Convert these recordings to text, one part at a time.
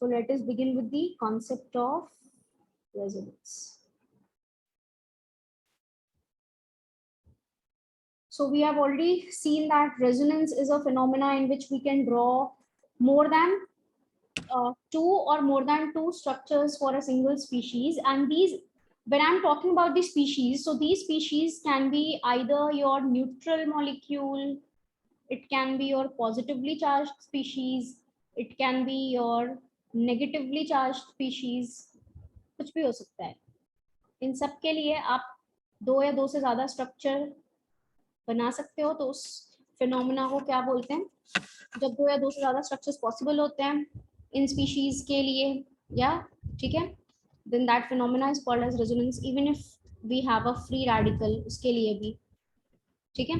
So let us begin with the concept of resonance. So we have already seen that resonance is a phenomena in which we can draw more than two or more than two structures for a single species. And these, when I'm talking about the species, so these species can be either your neutral molecule, it can be your positively charged species, it can be your negatively charged species, कुछ भी हो सकता है. इन सब के लिए आप दो या दो से ज्यादा स्ट्रक्चर बना सकते हो. तो उस फिनोमेना को क्या बोलते हैं? जब दो या दो से ज्यादा स्ट्रक्चर्स पॉसिबल होते हैं इन स्पीशीज के लिए, या ठीक है, then that phenomena is called as resonance, even if we have a free radical उसके लिए भी. ठीक है,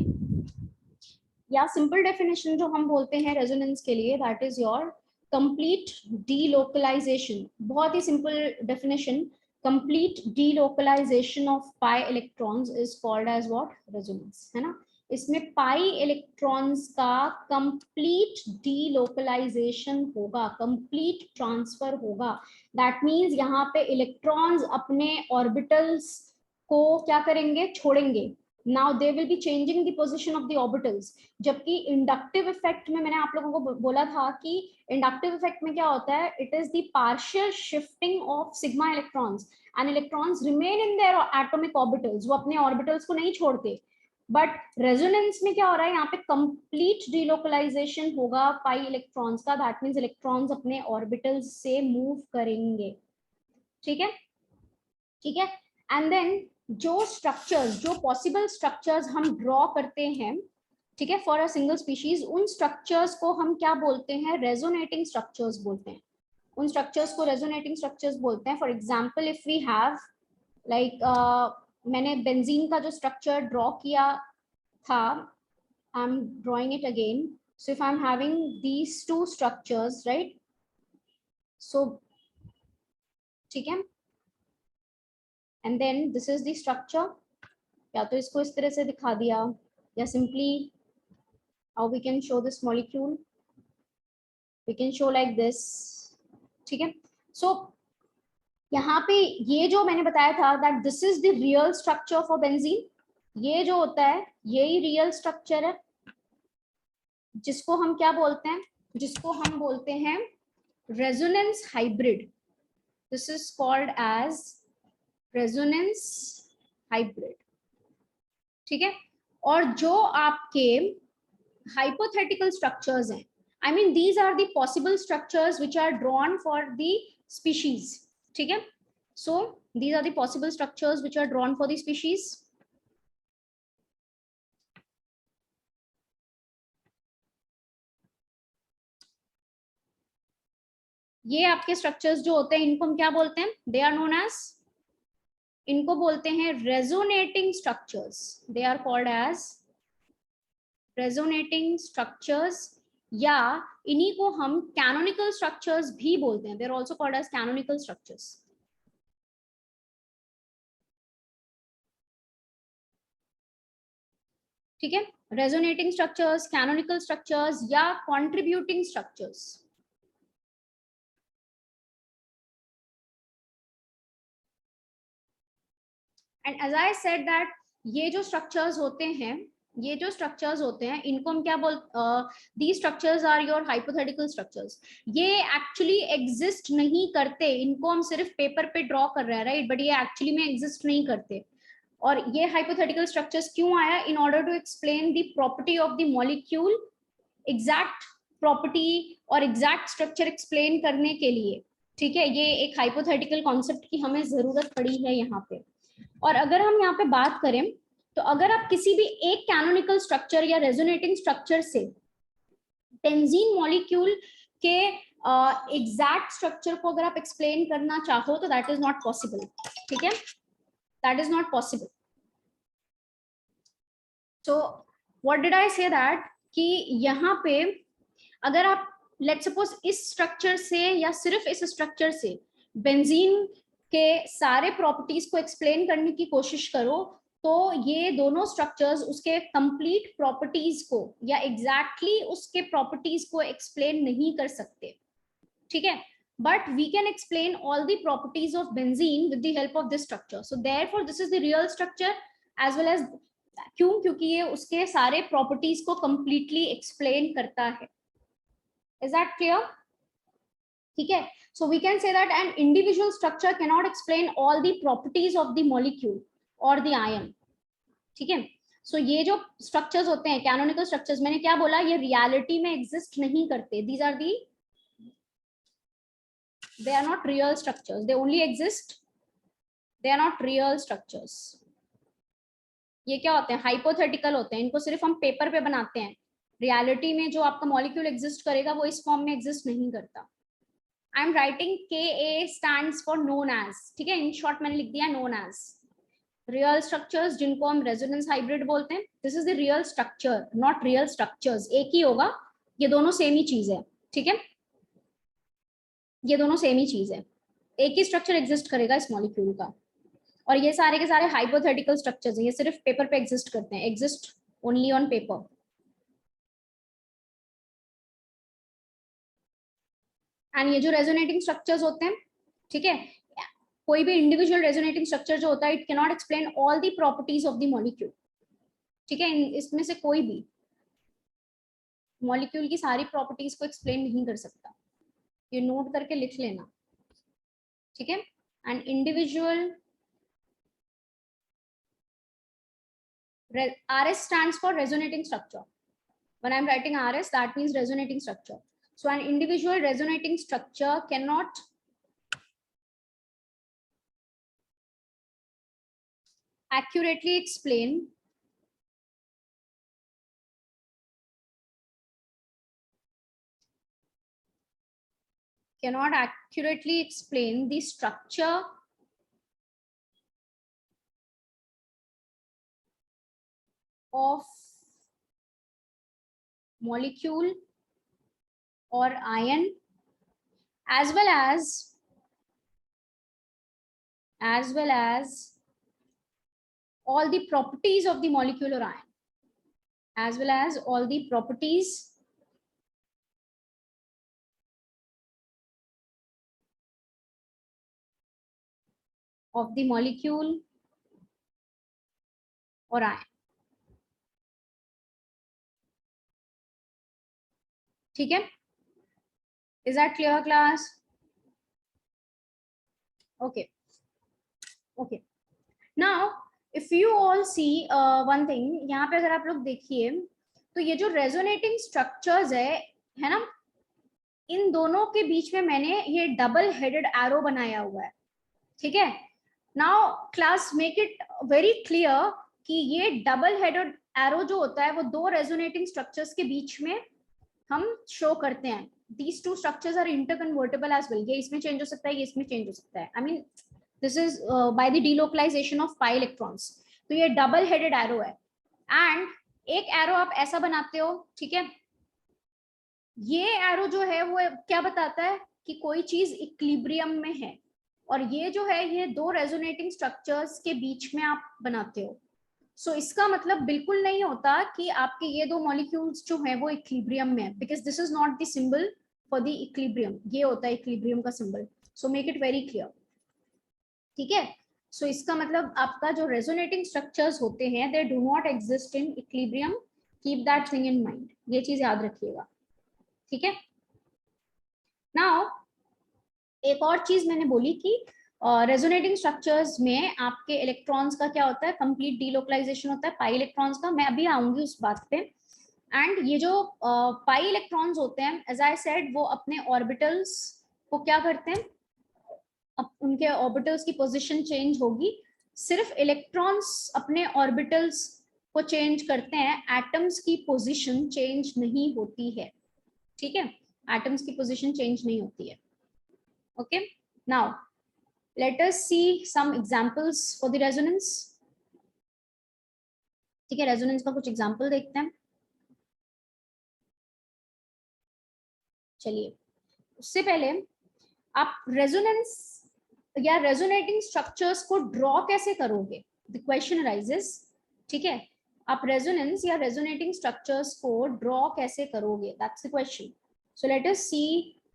या सिंपल डेफिनेशन जो हम बोलते हैं रेजोनेंस के लिए, that is your complete delocalization. बहुत ही simple definition, complete delocalization of pi electrons is called as what? Resonance, है ना. इसमें पाई इलेक्ट्रॉन्स का कंप्लीट डीलोकलाइजेशन होगा, कंप्लीट ट्रांसफर होगा. दैट मींस यहाँ पे इलेक्ट्रॉन्स अपने ऑर्बिटल्स को क्या करेंगे? छोड़ेंगे. Now they will be changing the position of the orbitals. जबकि इंडक्टिव इफेक्ट में मैंने आप लोगों को बोला था कि इंडक्टिव इफेक्ट में क्या होता है? It is the partial shifting of sigma electrons and electrons remain in their atomic orbitals. वो अपने ऑर्बिटल्स को नहीं छोड़ते. बट रेजोनेंस में क्या हो रहा है? यहाँ पे कंप्लीट डीलोकलाइजेशन होगा पाई इलेक्ट्रॉन्स का. दैट मीन्स इलेक्ट्रॉन्स अपने ऑर्बिटल्स से मूव करेंगे. ठीक है, ठीक है. एंड देन जो स्ट्रक्चर्स, जो पॉसिबल स्ट्रक्चर्स हम ड्रॉ करते हैं, ठीक है, फॉर अ सिंगल स्पीशीज, उन स्ट्रक्चर्स को हम क्या बोलते हैं? रेजोनेटिंग स्ट्रक्चर्स बोलते हैं. उन स्ट्रक्चर्स को रेजोनेटिंग स्ट्रक्चर्स बोलते हैं. For example if we have like, मैंने बेंजीन का जो स्ट्रक्चर ड्रॉ किया था, I am drawing it again. So if I am having these two structures, right, so ठीक है, and then this is the structure. या तो इसको इस तरह से दिखा दिया, या simply how we can show this molecule, we can show like this. ठीक है, so यहाँ पे ये जो मैंने बताया था that this is the real structure for benzene. ये जो होता है यही रियल स्ट्रक्चर है, जिसको हम क्या बोलते हैं? जिसको हम बोलते हैं resonance hybrid. This is called as resonance hybrid. ठीक है, और जो आपके हाइपोथेटिकल स्ट्रक्चर्स हैं, I mean these are the possible structures which are drawn for the species. ठीक है, so these are the possible structures which are drawn for the species. ये आपके स्ट्रक्चर्स जो होते हैं इनको हम क्या बोलते हैं? दे आर नोन एज, इनको बोलते हैं resonating structures. They are called as resonating structures, या इन्हीं को हम कैनोनिकल स्ट्रक्चर्स भी बोलते हैं. They are also called as canonical structures. ठीक है, रेजोनेटिंग स्ट्रक्चर्स, कैनोनिकल स्ट्रक्चर्स, या contributing structures. And as I said that ये जो स्ट्रक्चर्स होते हैं, ये जो स्ट्रक्चर्स होते हैं इनको हम क्या these structures are your hypothetical structures. ये एक्चुअली एग्जिस्ट नहीं करते, इनको हम सिर्फ पेपर पे ड्रॉ कर रहे हैं, राइट, बट ये एक्चुअली में एग्जिस्ट नहीं करते. और ये हाइपोथेटिकल स्ट्रक्चर्स क्यों आया? In order to explain the property of the molecule, exact property और एग्जैक्ट स्ट्रक्चर एक्सप्लेन करने के लिए. ठीक है, ये एक हाइपोथेटिकल कॉन्सेप्ट की हमें जरूरत पड़ी है यहाँ पे. और अगर हम यहाँ पे बात करें, तो अगर आप किसी भी एक कैनोनिकल स्ट्रक्चर या रेजोनेटिंग स्ट्रक्चर से बेंजीन मॉलिक्यूल के एग्जैक्ट स्ट्रक्चर को अगर आप एक्सप्लेन करना चाहो, तो दैट इज नॉट पॉसिबल. ठीक है, that is not possible. So what did I से? दैट कि यहाँ पे अगर आप लेट्स सपोज इस स्ट्रक्चर से या सिर्फ इस स्ट्रक्चर से बेंजीन के सारे प्रॉपर्टीज को एक्सप्लेन करने की कोशिश करो, तो ये दोनों स्ट्रक्चर्स उसके कंप्लीट प्रॉपर्टीज को या एग्जैक्टली उसके प्रॉपर्टीज को एक्सप्लेन नहीं कर सकते. ठीक है, but we can explain all the properties of benzene with the help of this structure. So therefore this is the real structure as well as, क्यों? क्योंकि ये उसके सारे प्रॉपर्टीज को कंप्लीटली एक्सप्लेन करता है. Is that clear? ठीक है. So we can say that an individual structure cannot explain all the properties of the molecule or the ion. ठीक है. So ये जो स्ट्रक्चर्स होते हैं कैनोनिकल स्ट्रक्चर्स, मैंने क्या बोला, ये रियलिटी में एग्जिस्ट नहीं करते. These are the, they are not real structures, they only exist, they are not real structures. ये क्या होते हैं? हाइपोथेटिकल होते हैं. इनको सिर्फ हम पेपर पे बनाते हैं. रियलिटी में जो आपका मॉलिक्यूल एग्जिस्ट करेगा वो इस फॉर्म में एग्जिस्ट नहीं करता. I am writing KA stands for known as. ठीक है, इन शॉर्ट मैंने लिख दिया नोन एज. रियल स्ट्रक्चर्स जिनको हम रेजोनेंस हाइब्रिड बोलते हैं, this is the real structure, not real structures. एक ही होगा, ये दोनों सेम ही चीज है. ठीक है, ये दोनों सेम ही चीज है. एक ही स्ट्रक्चर एग्जिस्ट करेगा इस मॉलिक्यूल का. और ये सारे के सारे हाइपोथेटिकल स्ट्रक्चर्स हैं, ये सिर्फ पेपर पे एग्जिस्ट करते हैं, exist only on paper. And ये जो रेजोनेटिंग स्ट्रक्चर्स होते हैं, ठीक है, कोई भी इंडिविजुअल रेजोनेटिंग स्ट्रक्चर जो होता है, it can not explain all the properties of the molecule. ठीक है, इसमें से कोई भी मॉलिक्यूल की सारी प्रॉपर्टीज को एक्सप्लेन नहीं कर सकता. ये नोट करके लिख लेना. ठीक है, and individual RS stands for resonating structure. When I'm writing RS, that means resonating structure. So an individual resonating structure cannot accurately explain the structure of molecule or ion as well as all the properties of the molecule or ion, as well as all the properties of the molecule or ion. ठीक है, is that clear class? Okay. Now if you all see one thing, यहाँ पे अगर आप लोग देखिए तो ये जो रेजोनेटिंग स्ट्रक्चर्स है ना, इन दोनों के बीच में मैंने ये डबल हेडेड एरो बनाया हुआ है. ठीक है, now class make it very clear कि ये डबल हेडेड एरो जो होता है वो दो रेजोनेटिंग स्ट्रक्चर्स के बीच में हम शो करते हैं. These two structures are interconvertible as well. ये इसमें चेंज हो सकता है, ये इसमें चेंज हो सकता है. I mean this is by the delocalization of pi electrons. तो ये डबल हेडेड एरो है. एंड एक एरो आप ऐसा बनाते हो, ठीक है, ये एरो जो है वो क्या बताता है कि कोई चीज इक्विलिब्रियम में है. और ये जो है ये दो रेजोनेटिंग स्ट्रक्चर्स के बीच में आप बनाते हो. सो इसका मतलब बिल्कुल नहीं होता कि आपके ये दो मॉलिक्यूल्स जो है वो इक्विलिब्रियम में है, because this is not the symbol for the equilibrium. ये होता है इक्विलिब्रियम का symbol. So make it very clear. ठीक है, सो इसका मतलब आपका जो रेजोनेटिंग स्ट्रक्चर्स होते हैं they do not exist in equilibrium. Keep that thing in mind, ये चीज याद रखिएगा. ठीक है, नाउ एक और चीज मैंने बोली कि रेजोनेटिंग स्ट्रक्चर्स में आपके इलेक्ट्रॉन्स का क्या होता है, कंप्लीट डीलोकलाइजेशन होता है पाई इलेक्ट्रॉन्स का. मैं अभी आऊंगी उस बात पे. एंड ये जो पाई इलेक्ट्रॉन्स होते हैं, एज आई सेड, वो अपने ऑर्बिटल्स को क्या करते हैं, उनके ऑर्बिटल्स की पोजीशन चेंज होगी. सिर्फ इलेक्ट्रॉन्स अपने ऑर्बिटल्स को चेंज करते हैं, एटम्स की पोजीशन चेंज नहीं होती है. ठीक है, एटम्स की पोजीशन चेंज नहीं होती है. Okay, now let us see some examples for the resonance. ठीक है, रेजोनेंस का कुछ एग्जांपल देखते हैं. चलिए, उससे पहले आप रेजोनेंस या रेजोनेटिंग स्ट्रक्चर्स को ड्रॉ कैसे करोगे, द क्वेश्चन अराइजेस. ठीक है, आप रेजोनेंस या रेजोनेटिंग स्ट्रक्चर्स को ड्रॉ कैसे करोगे, that's the question. So let us see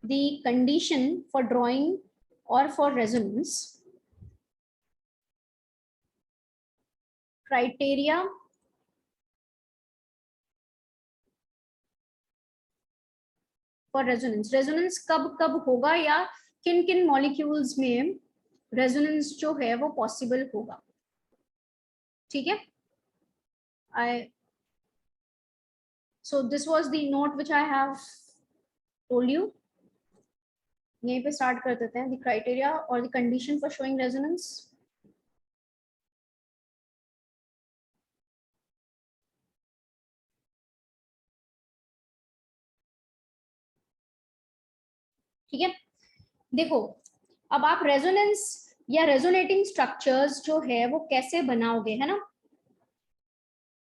the condition for drawing or for resonance, criteria for resonance. Resonance कब कब होगा या किन किन मॉलिक्यूल्स में रेजोनेंस जो है वो पॉसिबल होगा. ठीक है. So this was the note which I have told you. यहीं पे स्टार्ट कर देते हैं. The criteria or the condition for showing resonance. ठीक है. देखो अब आप रेजोनेंस या रेजोनेटिंग स्ट्रक्चर्स जो है वो कैसे बनाओगे, है ना.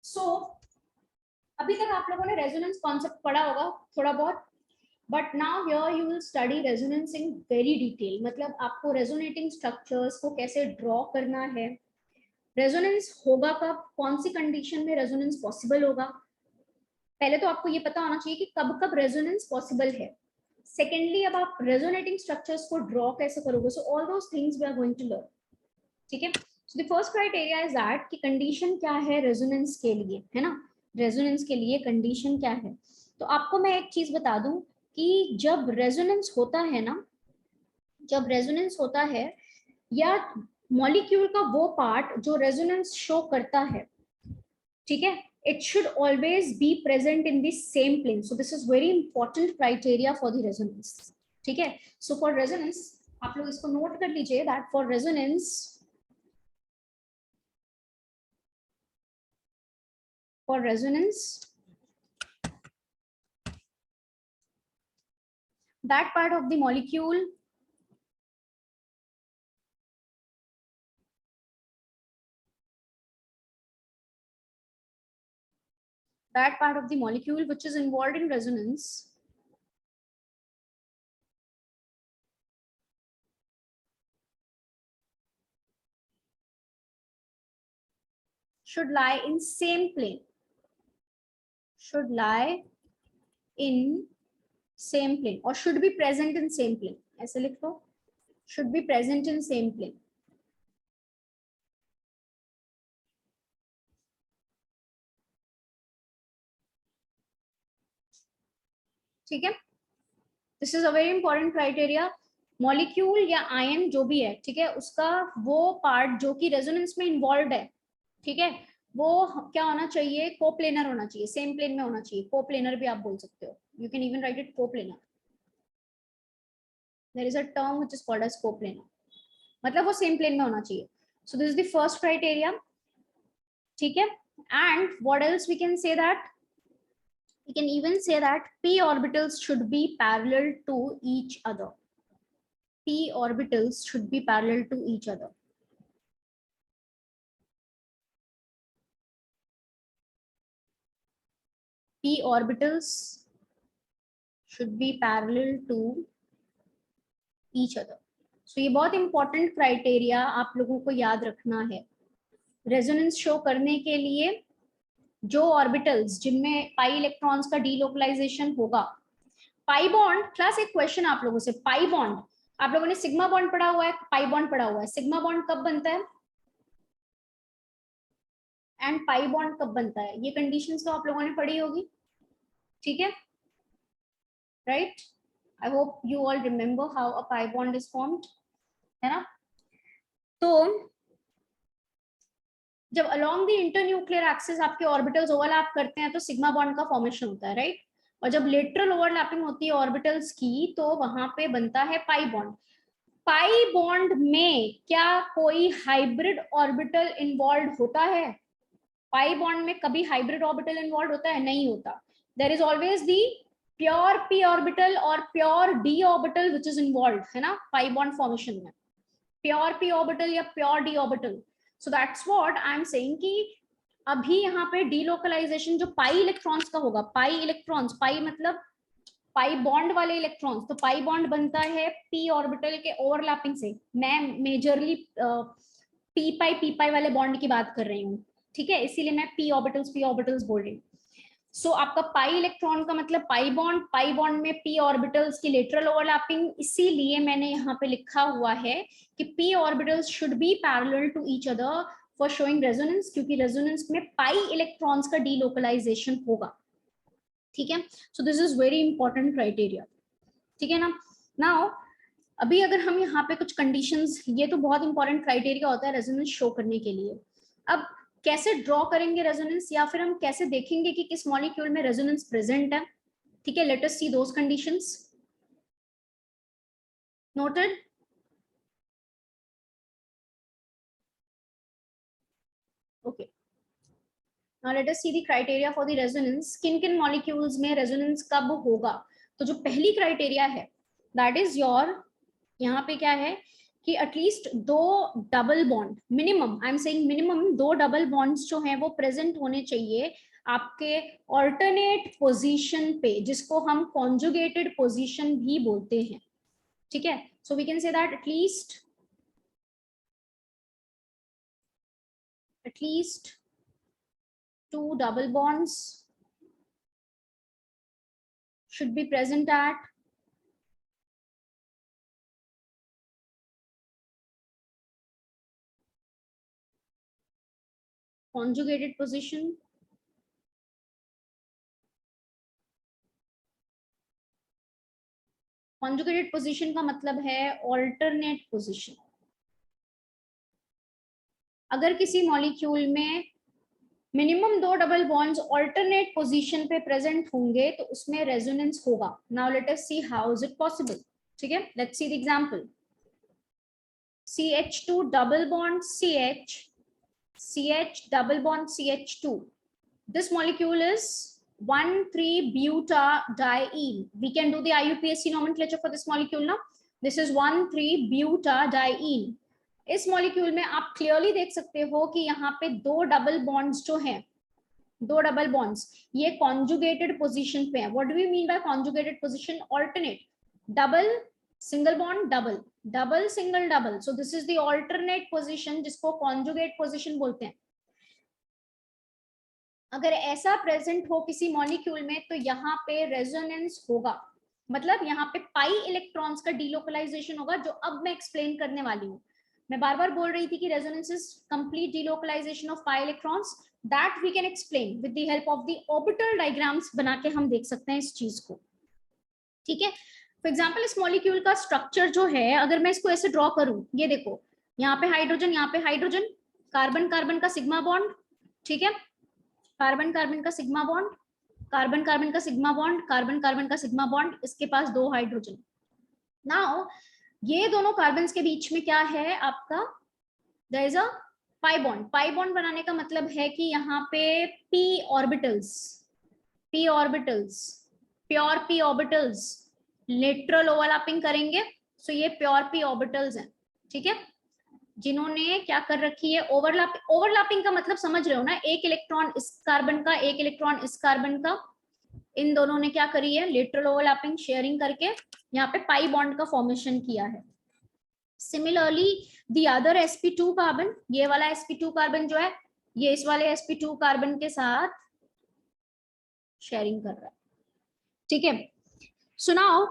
सो अभी तक आप लोगों ने रेजोनेंस कॉन्सेप्ट पढ़ा होगा थोड़ा बहुत, but now here you will study resonance in very detail. मतलब आपको रेजोनेटिंग स्ट्रक्चर्स को कैसे ड्रॉ करना है, रेजोनेंस होगा कब, कौन सी कंडीशन में रेजोनेंस पॉसिबल होगा. पहले तो आपको ये पता होना चाहिए कि कब कब रेजोनेंस पॉसिबल है. सेकेंडली अब आप रेजोनेटिंग स्ट्रक्चर्स को ड्रॉ कैसे करोगे. So all those things we are going to learn. ठीक है. So the first criteria is that कि कंडीशन क्या है रेजोनेंस के लिए, है ना. रेजोनेंस के लिए कंडीशन क्या है. तो आपको मैं एक चीज बता दूं कि जब रेजोनेंस होता है ना, जब रेजोनेंस होता है या मॉलिक्यूल का वो पार्ट जो रेजोनेंस शो करता है, ठीक है, it should always be present in the same plane. So this is very important criteria for the resonance. ठीक है. So for resonance आप लोग इसको नोट कर लीजिए that for resonance that part of the molecule which is involved in resonance should lie in same plane. Should lie in same plane or should be present in same plane. ऐसे लिख लो, should be present in same plane. ठीक है. This is a very important criteria. Molecule या ion जो भी है, ठीक है, उसका वो पार्ट जो कि रेजोनेंस में इन्वॉल्व है, ठीक है, वो क्या होना चाहिए, कोप्लेनर होना चाहिए, सेम प्लेन में होना चाहिए. कोप्लेनर भी आप बोल सकते हो. You can even write it coplanar. There is a term which is called as coplanar. मतलब वो सेम प्लेन में होना चाहिए. So this is the first criteria. ठीक है. And what else we can say that, we can even say that p orbitals should be parallel to each other. P orbitals should be parallel to each other. P orbitals should be parallel to each other. So ये बहुत important criteria आप लोगों को याद रखना है. Resonance show करने के लिए जो ऑर्बिटल्स जिनमें पाई इलेक्ट्रॉन्स का डीलोकलाइजेशन होगा, पाई बॉन्ड. क्लास एक क्वेश्चन आप लोगों से, पाई बॉन्ड आप लोगों ने सिग्मा बॉन्ड पढ़ा हुआ है, पाई बॉन्ड पढ़ा हुआ है. सिग्मा बॉन्ड कब बनता है एंड पाई बॉन्ड कब बनता है, ये कंडीशंस तो आप लोगों ने पढ़ी होगी. ठीक है, right. I hope you all remember how a pi bond is formed, है ना. तो जब अलोंग द इंटरन्यूक्लियर एक्सिस आपके ऑर्बिटल्स ओवरलैप करते हैं तो सिग्मा बॉन्ड का फॉर्मेशन होता है, राइट. और जब लेटरल ओवरलैपिंग होती है ऑर्बिटल्स की तो वहां पे बनता है पाई बॉन्ड. पाई बॉन्ड में क्या कोई हाइब्रिड ऑर्बिटल इन्वॉल्व होता है. पाई बॉन्ड में कभी हाइब्रिड ऑर्बिटल इन्वॉल्व होता है, नहीं होता. There is always the pure P orbital और pure D orbital which is involve, है ना, पाई बॉन्ड फॉर्मेशन में. प्योर पी ऑर्बिटल या pure D orbital. So that's what I am saying कि अभी यहाँ पे डीलोकलाइजेशन जो पाई इलेक्ट्रॉन्स का होगा, पाई इलेक्ट्रॉन्स, पाई मतलब पाई बॉन्ड वाले इलेक्ट्रॉन्स, तो पाई बॉन्ड बनता है पी ऑर्बिटल के ओवरलैपिंग से. मैं मेजरली पी पाई वाले बॉन्ड की बात कर रही हूँ, ठीक है, इसीलिए मैं पी ऑर्बिटल्स बोल रही हूँ. सो आपका पाई इलेक्ट्रॉन का मतलब पाई बॉन्ड में p ऑर्बिटल्स की लेटरल ओवरलैपिंग, इसीलिए मैंने यहाँ पे लिखा हुआ है कि p orbitals should be parallel to each other for showing resonance, क्योंकि रेजोनेंस में पाई इलेक्ट्रॉन्स का डीलोकलाइजेशन होगा। ठीक है, so this is very important criteria. ठीक है ना। नाउ अभी अगर हम यहाँ पे कुछ कंडीशंस, ये तो बहुत इंपॉर्टेंट क्राइटेरिया होता है रेजोनेंस शो करने के लिए। अब कैसे ड्रॉ करेंगे रेजोनेंस, या फिर हम कैसे देखेंगे कि किस मॉलिक्यूल में रेजोनेंस प्रेजेंट है। ठीक है, let us see those conditions. Noted. Okay, now let us see the criteria for the resonance. किन किन मॉलिक्यूल्स में रेजोनेंस कब होगा। तो जो पहली क्राइटेरिया है दैट इज योर, यहाँ पे क्या है कि एटलीस्ट दो double bond, minimum I am saying minimum दो डबल बॉन्ड्स जो हैं वो प्रेजेंट होने चाहिए आपके ऑल्टरनेट पोजीशन पे, जिसको हम कॉन्जुगेटेड पोजीशन भी बोलते हैं। ठीक है, so we can say that at least two double bonds should be present at conjugated position. conjugated position का मतलब है alternate position। अगर किसी मॉलिक्यूल में मिनिमम दो डबल बॉन्ड्स ऑल्टरनेट पोजीशन पे प्रेजेंट होंगे तो उसमें रेजोनेंस होगा। Now let us see how is it possible. ठीक है, let's see the example. CH2 double bond CH, CH double bond CH2. This molecule is 1,3-butadiene. We can do the IUPAC nomenclature for this molecule now. This is 1,3-butadiene. इस molecule में आप clearly देख सकते हो कि यहाँ पे दो डबल बॉन्ड्स जो हैं, दो डबल बॉन्ड्स, ये कॉन्जुगेटेड पोजीशन पे है। What do we mean by conjugated position? Alternate, double single bond, double double single double. So this is the alternate position जिसको कॉन्जुगेट पोजीशन बोलते हैं। अगर ऐसा प्रेजेंट हो किसी मॉलिक्यूल में तो यहाँ पे रेजोनेंस होगा, मतलब यहाँ पे पाई इलेक्ट्रॉन्स का डीलोकलाइजेशन होगा, जो अब मैं एक्सप्लेन करने वाली हूँ। मैं बार बार बोल रही थी कि resonance is complete delocalization of pi electrons, that we can explain with the help of the orbital diagrams बना के हम देख सकते हैं इस चीज को। ठीक है, फॉर एग्जाम्पल इस मॉलिक्यूल का स्ट्रक्चर जो है, अगर मैं इसको ऐसे ड्रॉ करूं, ये देखो यहाँ पे हाइड्रोजन, यहाँ पे हाइड्रोजन, कार्बन कार्बन का सिग्मा बॉन्ड। ठीक है, कार्बन कार्बन का सिग्मा बॉन्ड, कार्बन कार्बन का सिग्मा बॉन्ड, कार्बन कार्बन का सिग्मा बॉन्ड, इसके पास दो हाइड्रोजन। नाउ ये दोनों कार्बन के बीच में क्या है आपका, there is a pi bond. Pi bond बनाने का मतलब है कि यहाँ पे p orbitals, p orbitals, pure p orbitals lateral overlapping करेंगे। सो ये प्योर p ऑर्बिटल्स हैं। ठीक है, जिन्होंने क्या कर रखी है, ओवरलैपिंग का मतलब समझ रहे हो ना, एक इलेक्ट्रॉन इस कार्बन का, एक इलेक्ट्रॉन इस कार्बन का, इन दोनों ने क्या करी है, लेटरल ओवरलैपिंग शेयरिंग करके यहाँ पे पाई बॉन्ड का फॉर्मेशन किया है। Similarly the other sp2 carbon, ये वाला sp2 कार्बन जो है, ये इस वाले sp2 कार्बन के साथ शेयरिंग कर रहा है। ठीक है, so now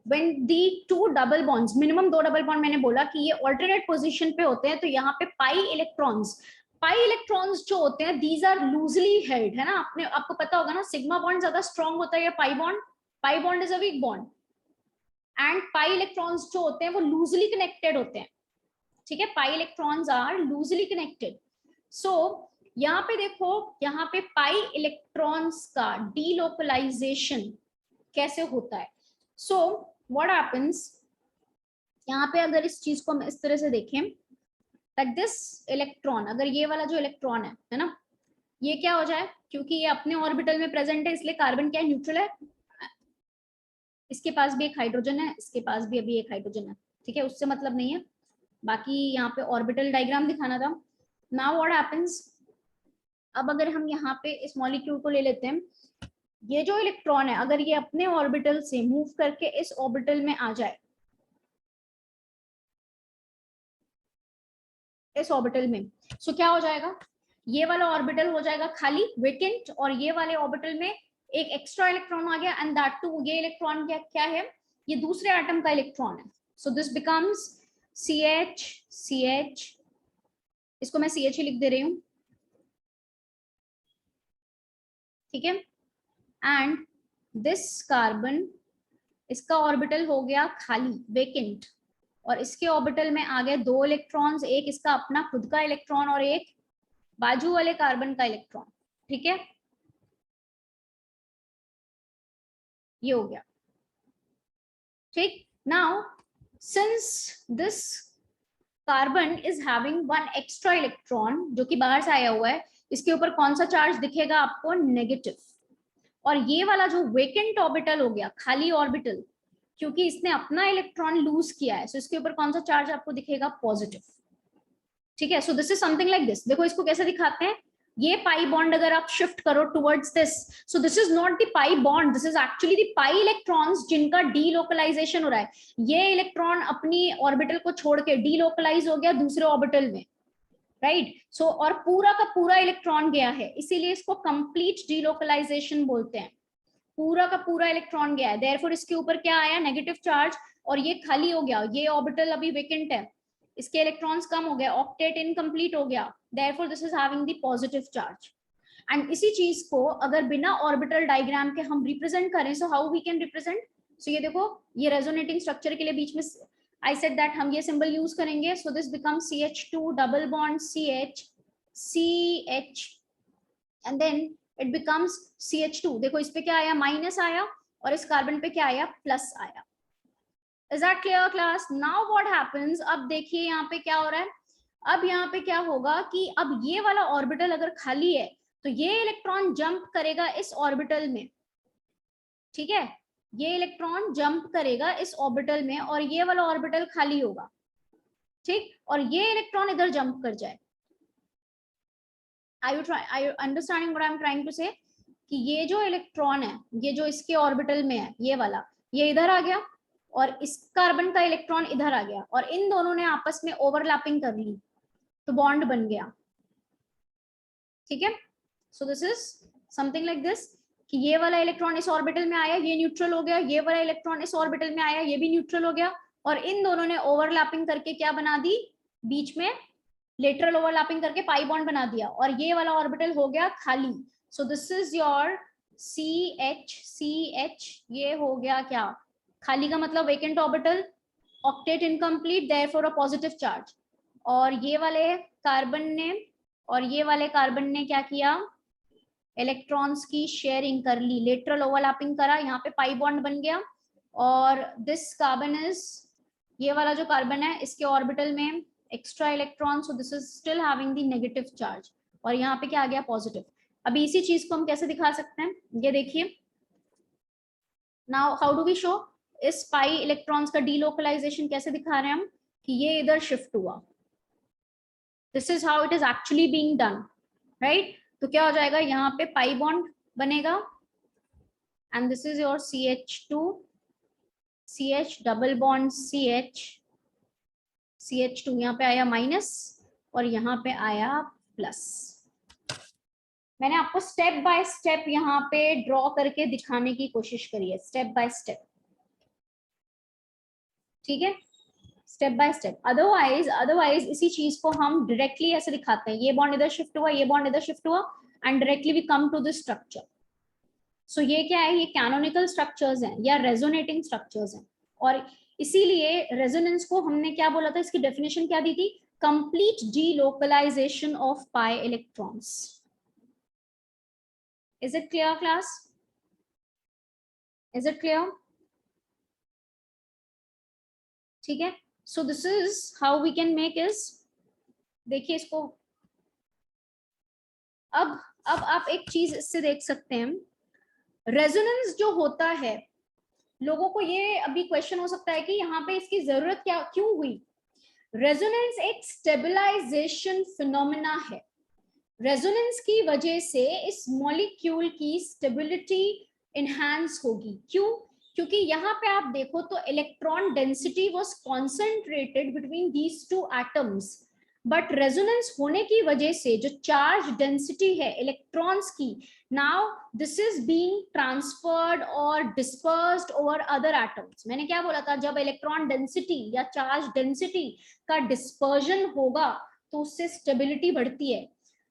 when the two double bonds, minimum दो डबल बॉन्ड मैंने बोला कि ये ऑल्टरनेट पोजीशन पे होते हैं, तो यहाँ पे पाई इलेक्ट्रॉन्स जो होते हैं, दीज आर लूजली हेल्ड, है ना। आपको पता होगा ना, सिग्मा बॉन्ड ज्यादा स्ट्रॉन्ग होता है या pi bond is a weak bond, and pi electrons जो होते हैं वो लूजली कनेक्टेड होते हैं। ठीक है, pi electrons are loosely connected. So यहाँ पे देखो, यहाँ पे पाई इलेक्ट्रॉन्स का डीलोकलाइजेशन कैसे होता है। सो व्हाट हैपेंस, यहाँ पे अगर इस चीज को हम इस तरह से देखें, दैट दिस इलेक्ट्रॉन, अगर ये वाला जो इलेक्ट्रॉन है ना, ये क्या हो जाए, क्योंकि ये अपने ऑर्बिटल में प्रेजेंट है, इसलिए कार्बन क्या है, न्यूट्रल है। इसके पास भी एक हाइड्रोजन है, इसके पास भी अभी एक हाइड्रोजन है। ठीक है, उससे मतलब नहीं है, बाकी यहाँ पे ऑर्बिटल डायग्राम दिखाना था। नाउ व्हाट हैपेंस, अब अगर हम यहाँ पे इस मॉलिक्यूल को ले लेते हैं, ये जो इलेक्ट्रॉन है अगर ये अपने ऑर्बिटल से मूव करके इस ऑर्बिटल में आ जाए, इस ऑर्बिटल में, सो क्या हो जाएगा, ये वाला ऑर्बिटल हो जाएगा खाली वेकेंट, और ये वाले ऑर्बिटल में एक एक्स्ट्रा इलेक्ट्रॉन आ गया, एंड दैट टू ये इलेक्ट्रॉन क्या है, ये दूसरे एटम का इलेक्ट्रॉन है. सो दिस बिकम्स CH, इसको मैं CH ही लिख दे रही हूं, ठीक है. एंड दिस कार्बन, इसका ऑर्बिटल हो गया खाली वेकेंट, और इसके ऑर्बिटल में आ गए 2 इलेक्ट्रॉन्स, एक इसका अपना खुद का इलेक्ट्रॉन और एक बाजू वाले कार्बन का इलेक्ट्रॉन, ठीक है. ये हो गया, ठीक. Now since this carbon is having 1 extra electron जो कि बाहर से आया हुआ है, इसके ऊपर कौन सा चार्ज दिखेगा आपको, नेगेटिव. और ये वाला जो वेकेंट ऑर्बिटल हो गया, खाली ऑर्बिटल, क्योंकि इसने अपना इलेक्ट्रॉन लूज किया है, सो इसके ऊपर कौन सा चार्ज आपको दिखेगा, पॉजिटिव, ठीक है. So this is something like this. देखो इसको कैसे दिखाते हैं, ये पाई बॉन्ड अगर आप शिफ्ट करो towards this, so this is not the pi bond, this is actually the pi electrons जिनका डीलोकलाइजेशन हो रहा है. ये इलेक्ट्रॉन अपनी ऑर्बिटल को छोड़ के डीलोकलाइज हो गया दूसरे ऑर्बिटल में, राइट. सो और पूरा का पूरा इलेक्ट्रॉन गया है, इसीलिए इसको कंप्लीट डीलोकलाइजेशन बोलते हैं. पूरा का पूरा इलेक्ट्रॉन गया है, देयरफॉर इसके ऊपर क्या आया, नेगेटिव चार्ज, और ये खाली हो गया, ये ऑर्बिटल अभी वेकेंट है, इसके इलेक्ट्रॉन्स कम हो गए, ऑक्टेट इनकम्प्लीट हो गया, therefore this is having the positive charge. And इसी चीज को अगर बिना ऑर्बिटल डायग्राम के हम रिप्रेजेंट करें, so how we can represent. So ये देखो, ये रेजोनेटिंग स्ट्रक्चर के लिए बीच में I said that हम ये सिंबल यूज करेंगे, so this becomes CH2 double bond CH and then it becomes CH2. देखो इस पे क्या आया, माइनस आया, और इस कार्बन पे क्या आया, प्लस आया. Is that clear class? Now what happens, अब देखिए यहाँ पे क्या हो रहा है, अब यहाँ पे क्या होगा कि अब ये वाला ऑर्बिटल अगर खाली है तो ये इलेक्ट्रॉन जंप करेगा इस ऑर्बिटल में, ठीक है. ये इलेक्ट्रॉन जंप करेगा इस ऑर्बिटल में और ये वाला ऑर्बिटल खाली होगा, ठीक. और ये इलेक्ट्रॉन इधर जंप कर जाए. Are you understanding what I am trying to say? कि ये जो इलेक्ट्रॉन है, ये जो इसके ऑर्बिटल में है, ये वाला, ये इधर आ गया, और इस कार्बन का इलेक्ट्रॉन इधर आ गया, और इन दोनों ने आपस में ओवरलैपिंग कर ली, तो बॉन्ड बन गया, ठीक है. So this is something like this, कि ये वाला इलेक्ट्रॉन इस ऑर्बिटल में आया, ये न्यूट्रल हो गया, ये वाला इलेक्ट्रॉन इस ऑर्बिटल में आया, ये भी न्यूट्रल हो गया, और इन दोनों ने ओवरलैपिंग करके क्या बना दी, बीच में लेटरल ओवरलैपिंग करके पाई बॉन्ड बना दिया, और ये वाला ऑर्बिटल हो गया खाली. सो दिस इज योर CH, ये हो गया क्या, खाली का मतलब vacant orbital, octet incomplete, therefore अ पॉजिटिव चार्ज. और ये वाले कार्बन ने और ये वाले कार्बन ने क्या किया, इलेक्ट्रॉन्स की शेयरिंग कर ली, लेटरल ओवरलैपिंग करा, यहाँ पे पाई बॉन्ड बन गया. और दिस कार्बन इज, ये वाला जो कार्बन है इसके ऑर्बिटल में extra electron, so this is still having the negative charge, और यहाँ पे क्या आ गया, पॉजिटिव. अभी इसी चीज को हम कैसे दिखा सकते हैं, ये देखिए. Now how do we show, इस पाई इलेक्ट्रॉन्स का डीलोकलाइजेशन कैसे दिखा रहे हैं हम, कि ये इधर शिफ्ट हुआ. This is how it is actually being done, right. तो क्या हो जाएगा, यहाँ पे पाई बॉन्ड बनेगा, and this is your CH2, CH double bond CH2, यहाँ पे आया माइनस, और यहाँ पे आया प्लस. मैंने आपको स्टेप बाय स्टेप यहाँ पे ड्रॉ करके दिखाने की कोशिश करी है, स्टेप बाय स्टेप, ठीक है, स्टेप बाय स्टेप. अदरवाइज इसी चीज को हम डायरेक्टली ऐसे दिखाते हैं, ये बॉन्ड इधर शिफ्ट हुआ, ये बॉन्ड इधर शिफ्ट हुआ, and directly we come to this structure. So ये क्या है, ये कैनोनिकल स्ट्रक्चर्स हैं या रेजोनेटिंग स्ट्रक्चर्स हैं, और इसीलिए रेजोनेंस को हमने क्या बोला था, इसकी डेफिनेशन क्या दी थी, complete delocalization of pi electrons. Is it clear class? Is it clear? ठीक है. So this is how we can make is, देखिए इसको, अब आप एक चीज इससे देख सकते हैं, रेजोनेंस जो होता है, लोगों को ये अभी क्वेश्चन हो सकता है कि यहाँ पे इसकी जरूरत क्या क्यों हुई. रेजोनेंस एक स्टेबलाइजेशन फिनोमेना है. रेजोनेंस की वजह से इस मॉलिक्यूल की स्टेबिलिटी इनहैंस होगी. क्यों, क्योंकि यहाँ पे आप देखो तो electron density was concentrated between these two atoms, but resonance होने की वजह से जो चार्ज डेंसिटी है इलेक्ट्रॉन्स की, now this is being transferred और डिस्पर्स्ड ओवर अदर एटम्स। मैंने क्या बोला था, जब इलेक्ट्रॉन डेंसिटी या चार्ज डेंसिटी का डिस्पर्जन होगा तो उससे स्टेबिलिटी बढ़ती है।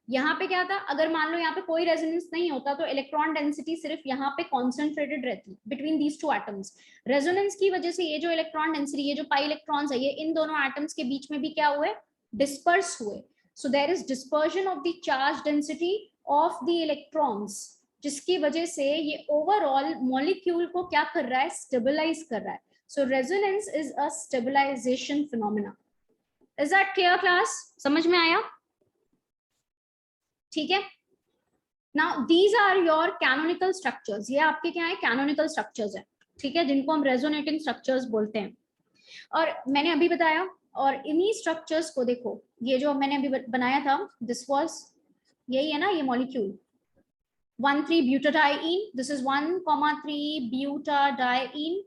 यहाँ पे क्या था, अगर मान लो यहाँ पे कोई रेजोनेंस नहीं होता तो इलेक्ट्रॉन डेंसिटी सिर्फ यहाँ पे कॉन्सेंट्रेटेड रहती between these two atoms. Resonance की वजह से ये जो इलेक्ट्रॉन डेंसिटी, ये जो पाई इलेक्ट्रॉन्स है, ये इन दोनों एटम्स के बीच में भी क्या हुए, डिस्पर्स हुए। So there is dispersion of the charge density of the electrons, जिसकी वजह से ये ओवरऑल मॉलिक्यूल को क्या कर रहा है, स्टेबलाइज कर रहा है। So resonance is a stabilization phenomena. Is that clear class, समझ में आया? ठीक है। Now these are your canonical structures, ये आपके क्या है, कैनोनिकल स्ट्रक्चर्स है, ठीक है, जिनको हम रेजोनेटिंग स्ट्रक्चर्स बोलते हैं। और मैंने अभी बताया, और इन्हीं स्ट्रक्चर्स को देखो, ये जो मैंने अभी बनाया था, दिस वाज, यही है ना ये मॉलिक्यूल 1,3-ब्यूटाडाइईन, दिस इज 1,3-ब्यूटाडाइईन,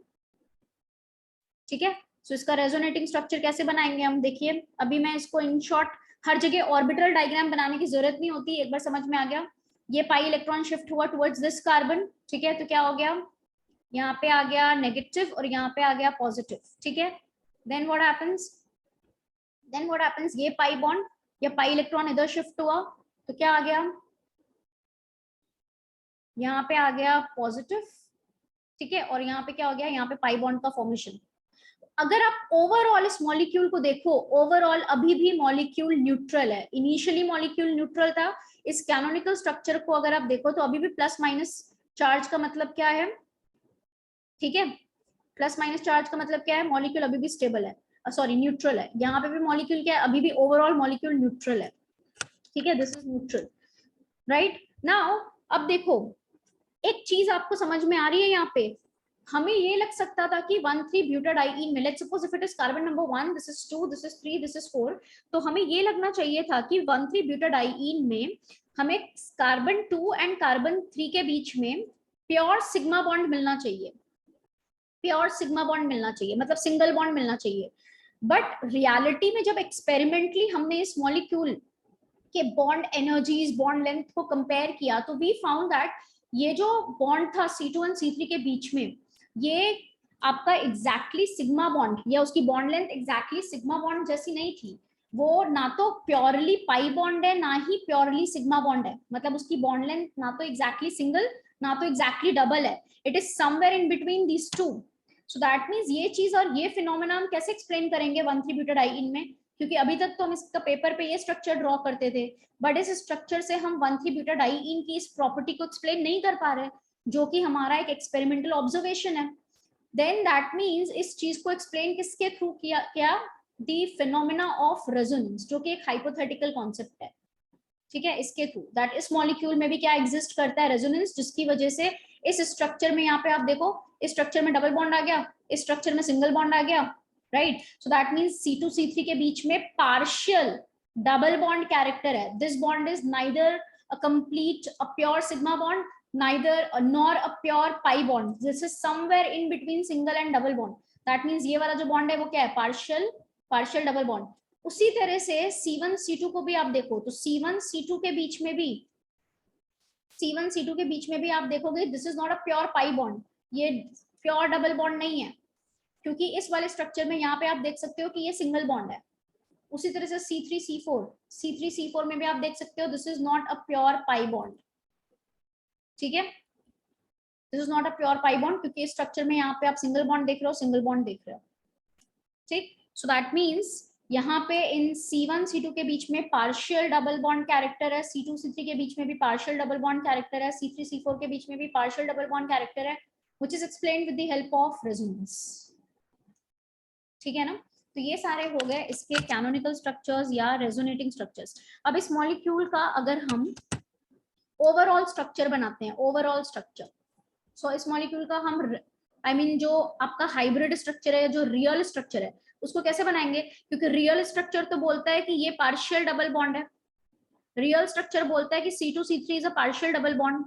ठीक है। सो इसका रेजोनेटिंग स्ट्रक्चर कैसे बनाएंगे हम, देखिए अभी मैं इसको इन शॉर्ट, हर जगह ऑर्बिटल डायग्राम बनाने की जरूरत नहीं होती, एक बार समझ में आ गया। ये पाई इलेक्ट्रॉन शिफ्ट हुआ टुवर्ड्स दिस कार्बन, ठीक है, तो क्या हो गया, यहाँ पे आ गया नेगेटिव और यहाँ पे आ गया पॉजिटिव, ठीक है। देन व्हाट हैपेंस, ये पाई बॉन्ड या पाई इलेक्ट्रॉन इधर शिफ्ट हुआ तो क्या आ गया, यहाँ पे आ गया पॉजिटिव, ठीक है, और यहाँ पे क्या हो गया, यहाँ पे पाई बॉन्ड का फॉर्मेशन। अगर आप ओवरऑल इस मॉलिक्यूल को देखो, ओवरऑल अभी भी मॉलिक्यूल न्यूट्रल है, इनिशियली मॉलिक्यूल न्यूट्रल था। इस कैनोनिकल स्ट्रक्चर को अगर आप देखो तो अभी भी प्लस माइनस चार्ज का मतलब क्या है, ठीक है, प्लस माइनस चार्ज का मतलब क्या है, मॉलिक्यूल अभी भी स्टेबल है, सॉरी न्यूट्रल है। यहाँ पे भी मॉलिक्यूल क्या है, अभी भी ओवरऑल मॉलिक्यूल न्यूट्रल है, ठीक है, this is neutral, right. Now अब देखो, एक चीज आपको समझ में आ रही है, यहाँ पे हमें ये लग सकता था कि 1,3-ब्यूटाडाइईन में, let's suppose if it is carbon number 1, this is 2, this is 3, this is 4, तो हमें ये लगना चाहिए था कि 1,3-ब्यूटाडाइईन में हमें कार्बन 2 एंड कार्बन 3 के बीच में प्योर सिग्मा बॉन्ड मिलना चाहिए, प्योर सिग्मा बॉन्ड मिलना चाहिए, मतलब सिंगल बॉन्ड मिलना चाहिए। बट रियलिटी में जब एक्सपेरिमेंटली हमने इस मॉलिक्यूल के बॉन्ड एनर्जीज, बॉन्ड लेंथ को कंपेयर किया तो वी फाउंड दैट ये जो बॉन्ड था C2 एंड C3 के बीच में, ये आपका एग्जैक्टली सिग्मा बॉन्ड या उसकी bond length exactly sigma bond जैसी नहीं थी। वो ना तो प्योरली पाई बॉन्ड है, ना ही प्योरली सिग्मा बॉन्ड है, मतलब उसकी बॉन्ड लेंथ ना तो एग्जैक्टली सिंगल, ना तो एग्जैक्टली डबल है, it is somewhere in between these two. So that means ये चीज और ये फिनोमेना हम कैसे एक्सप्लेन करेंगे 1,3-ब्यूटाडाइईन में, क्योंकि अभी तक तो हम इसका पेपर पे ये स्ट्रक्चर ड्रॉ करते थे, बट इस स्ट्रक्चर से हम 1,3-ब्यूटाडाइईन की इस प्रॉपर्टी को एक्सप्लेन नहीं कर पा रहे, जो कि हमारा एक एक्सपेरिमेंटल ऑब्जर्वेशन है। देन दैट मींस इस चीज को एक्सप्लेन किसके थ्रू किया द फिनोमेना ऑफ रेजोनेंस, जो कि एक हाइपोथेटिकल कॉन्सेप्ट है, ठीक है, इसके थ्रू दैट इस मॉलिक्यूल में भी क्या एग्जिस्ट करता है, रेजोनेंस, जिसकी वजह से इस स्ट्रक्चर में, यहाँ पे आप देखो, इस स्ट्रक्चर में डबल बॉन्ड आ गया, इस स्ट्रक्चर में सिंगल बॉन्ड आ गया, right. So that means C2 C3 के बीच में पार्शियल डबल बॉन्ड कैरेक्टर है। This bond is neither a complete a pure sigma bond, neither nor a pure pi bond, this is somewhere in between single and double bond. That means ये वाला जो bond है वो क्या है, partial double bond. उसी तरह से C1 C2 को भी आप देखो तो C1 C2 के बीच में भी, C1 C2 के बीच में भी आप देखोगे this is not a pure pi bond, ये प्योर डबल बॉन्ड नहीं है, क्योंकि इस वाले स्ट्रक्चर में यहाँ पे आप देख सकते हो कि ये सिंगल बॉन्ड है। उसी तरह से C3 C4 में भी आप देख सकते हो this is not a pure pi bond, ठीक है, this is not a pure pi bond, क्योंकि इस स्ट्रक्चर में यहाँ पे आप सिंगल बॉन्ड देख रहे हो, सिंगल बॉन्ड देख रहे हो, ठीक। सो दैट मीन्स यहाँ पे इन C1 C2 के बीच में पार्शियल डबल बॉन्ड कैरेक्टर है, C2 C3 के बीच में भी पार्शियल डबल बॉन्ड कैरेक्टर है, C3 C4 के बीच में भी पार्शियल डबल बॉन्ड कैरेक्टर है, which is explained with the help of resonance, ठीक है ना। तो ये सारे हो गए इसके कैनोनिकल स्ट्रक्चर्स या रेजोनेटिंग स्ट्रक्चर्स। अब इस मॉलिक्यूल का अगर हम ओवरऑल स्ट्रक्चर बनाते हैं, ओवरऑल स्ट्रक्चर, सो इस मॉलिक्यूल का हम जो आपका हाइब्रिड स्ट्रक्चर है, जो रियल स्ट्रक्चर है, उसको कैसे बनाएंगे, क्योंकि रियल स्ट्रक्चर तो बोलता है कि ये पार्शियल डबल बॉन्ड है, रियल स्ट्रक्चर बोलता है कि C2 C3 is a partial double bond,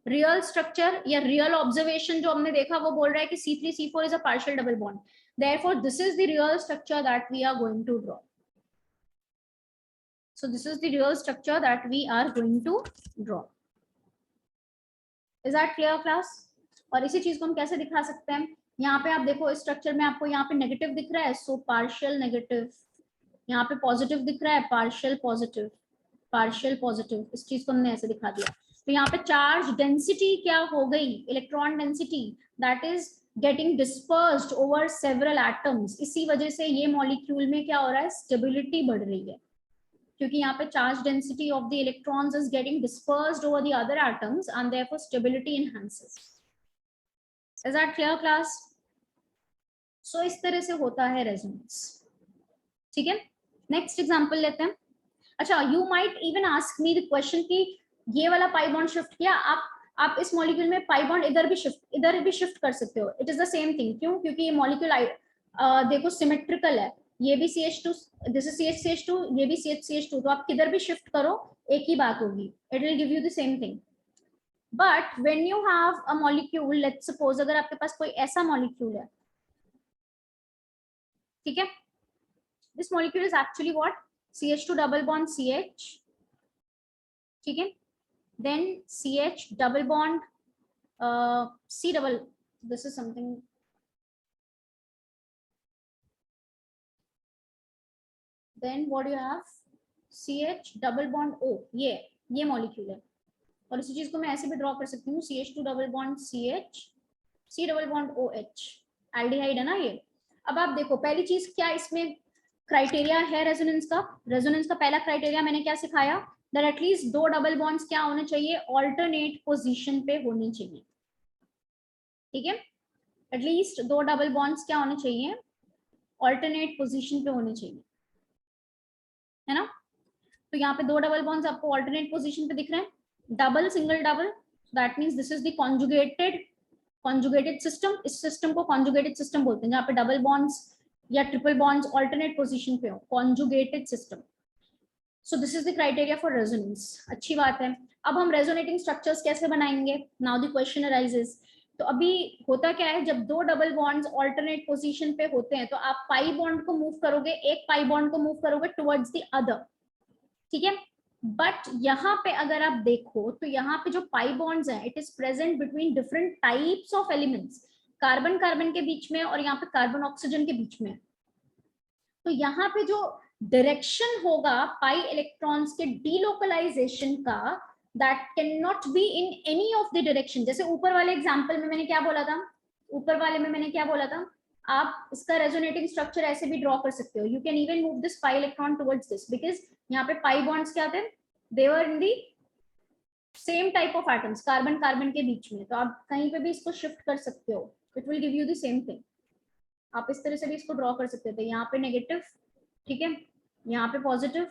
real structure या रियल ऑब्जर्वेशन जो हमने देखा वो बोल रहा है कि C3 C4 is a partial double bond, therefore this is the real structure that we are going to draw, So this is the real structure that we are going to draw. Is that clear class? और इसी चीज को हम कैसे दिखा सकते हैं? यहाँ पे आप देखो इस स्ट्रक्चर में आपको यहाँ पे नेगेटिव दिख रहा है, सो पार्शियल नेगेटिव, यहाँ पे पॉजिटिव दिख रहा है, पार्शियल पॉजिटिव, पार्शियल पॉजिटिव, इस चीज को हमने ऐसे दिखा दिया। तो यहाँ पे चार्ज डेंसिटी क्या हो गई, electron density that is getting dispersed over several atoms. इसी वजह से ये मॉलिक्यूल में क्या हो रहा है, स्टेबिलिटी बढ़ रही है, क्योंकि यहाँ पे charge density of the electrons is getting dispersed over the other atoms and therefore stability enhances. Is that clear class? So इस तरह से होता है रेजोनेंस। ठीक है, नेक्स्ट एग्जांपल लेते हैं। अच्छा, you might even ask me the question कि ये वाला पाई बॉन्ड शिफ्ट किया, आप इस मॉलिक्यूल में पाई बॉन्ड इधर भी शिफ्ट कर सकते हो। It is the same thing. क्यों? क्योंकि ये मॉलिक्यूल देखो सिमेट्रिकल है, ये भी CH2, दिस इज CH2, ये भी CH2, तो आप किधर भी शिफ्ट करो एक ही बात होगी, it will give you the same thing. But when you have a molecule, let's suppose अगर आपके पास कोई ऐसा मॉलिक्यूल है, ठीक है, this molecule is actually what, CH2 double bond CH, ठीक है, then CH double bond C double, this is something, then what do you have, CH double bond O, ये मॉलिक्यूल है। और इसी चीज को मैं ऐसे भी ड्रॉ कर सकती हूँ, CH2 double bond CH, C double bond OH, aldehyde है ना ये। अब आप देखो पहली चीज क्या इसमें क्राइटेरिया है रेजोनेंस का। रेजोनेंस का पहला क्राइटेरिया मैंने क्या सिखाया, दैट एटलीस्ट दो डबल बॉन्ड्स क्या होने चाहिए, ऑल्टरनेट पोजीशन पे होनी चाहिए। ठीक है, एटलीस्ट दो डबल बॉन्ड्स क्या होने चाहिए, ऑल्टरनेट पोजीशन पे होने चाहिए, है ना। तो यहाँ पे दो डबल बॉन्ड्स आपको ऑल्टरनेट पोजीशन पे दिख रहे हैं, double single double, that means this is the conjugated system. इस सिस्टम को कॉन्जुगेटेड सिस्टम बोलते हैं, जहाँ पे डबल बॉन्ड्स या ट्रिपल बॉन्ड्स ऑल्टरनेट पोजीशन पे हो, conjugated system. So this is the criteria for resonance. अच्छी बात है। अब हम रेजोनेटिंग स्ट्रक्चर्स कैसे बनाएंगे, नाउ द क्वेश्चन अराइजेस। तो अभी होता क्या है, जब दो डबल बॉन्ड्स ऑल्टरनेट पोजीशन पे होते हैं तो आप पाई बॉन्ड को मूव करोगे, एक पाई बॉन्ड को मूव करोगे टुवर्ड्स द अदर, ठीक है। बट यहाँ पे अगर आप देखो तो यहाँ पे जो पाई बॉन्ड्स हैं, it is present between different types of elements, carbon carbon के बीच में और यहाँ पे कार्बन ऑक्सीजन के बीच में। तो यहाँ पे जो डायरेक्शन होगा पाई इलेक्ट्रॉन्स के डीलोकलाइजेशन का, that can not be in any of the direction. जैसे ऊपर वाले एग्जांपल में मैंने क्या बोला था, ऊपर वाले में मैंने क्या बोला था, आप इसका रेजोनेटिंग स्ट्रक्चर ऐसे भी ड्रॉ कर सकते हो। You can even move this pi electron towards this, because यहाँ पे पाई बॉन्ड्स क्या थे, they were in the same type of atoms, carbon carbon के बीच में। तो आप कहीं पे भी इसको शिफ्ट कर सकते हो, it will give you the same thing. आप इस तरह से भी इसको ड्रॉ कर सकते थे, यहाँ पे नेगेटिव, ठीक है, यहाँ पे पॉजिटिव,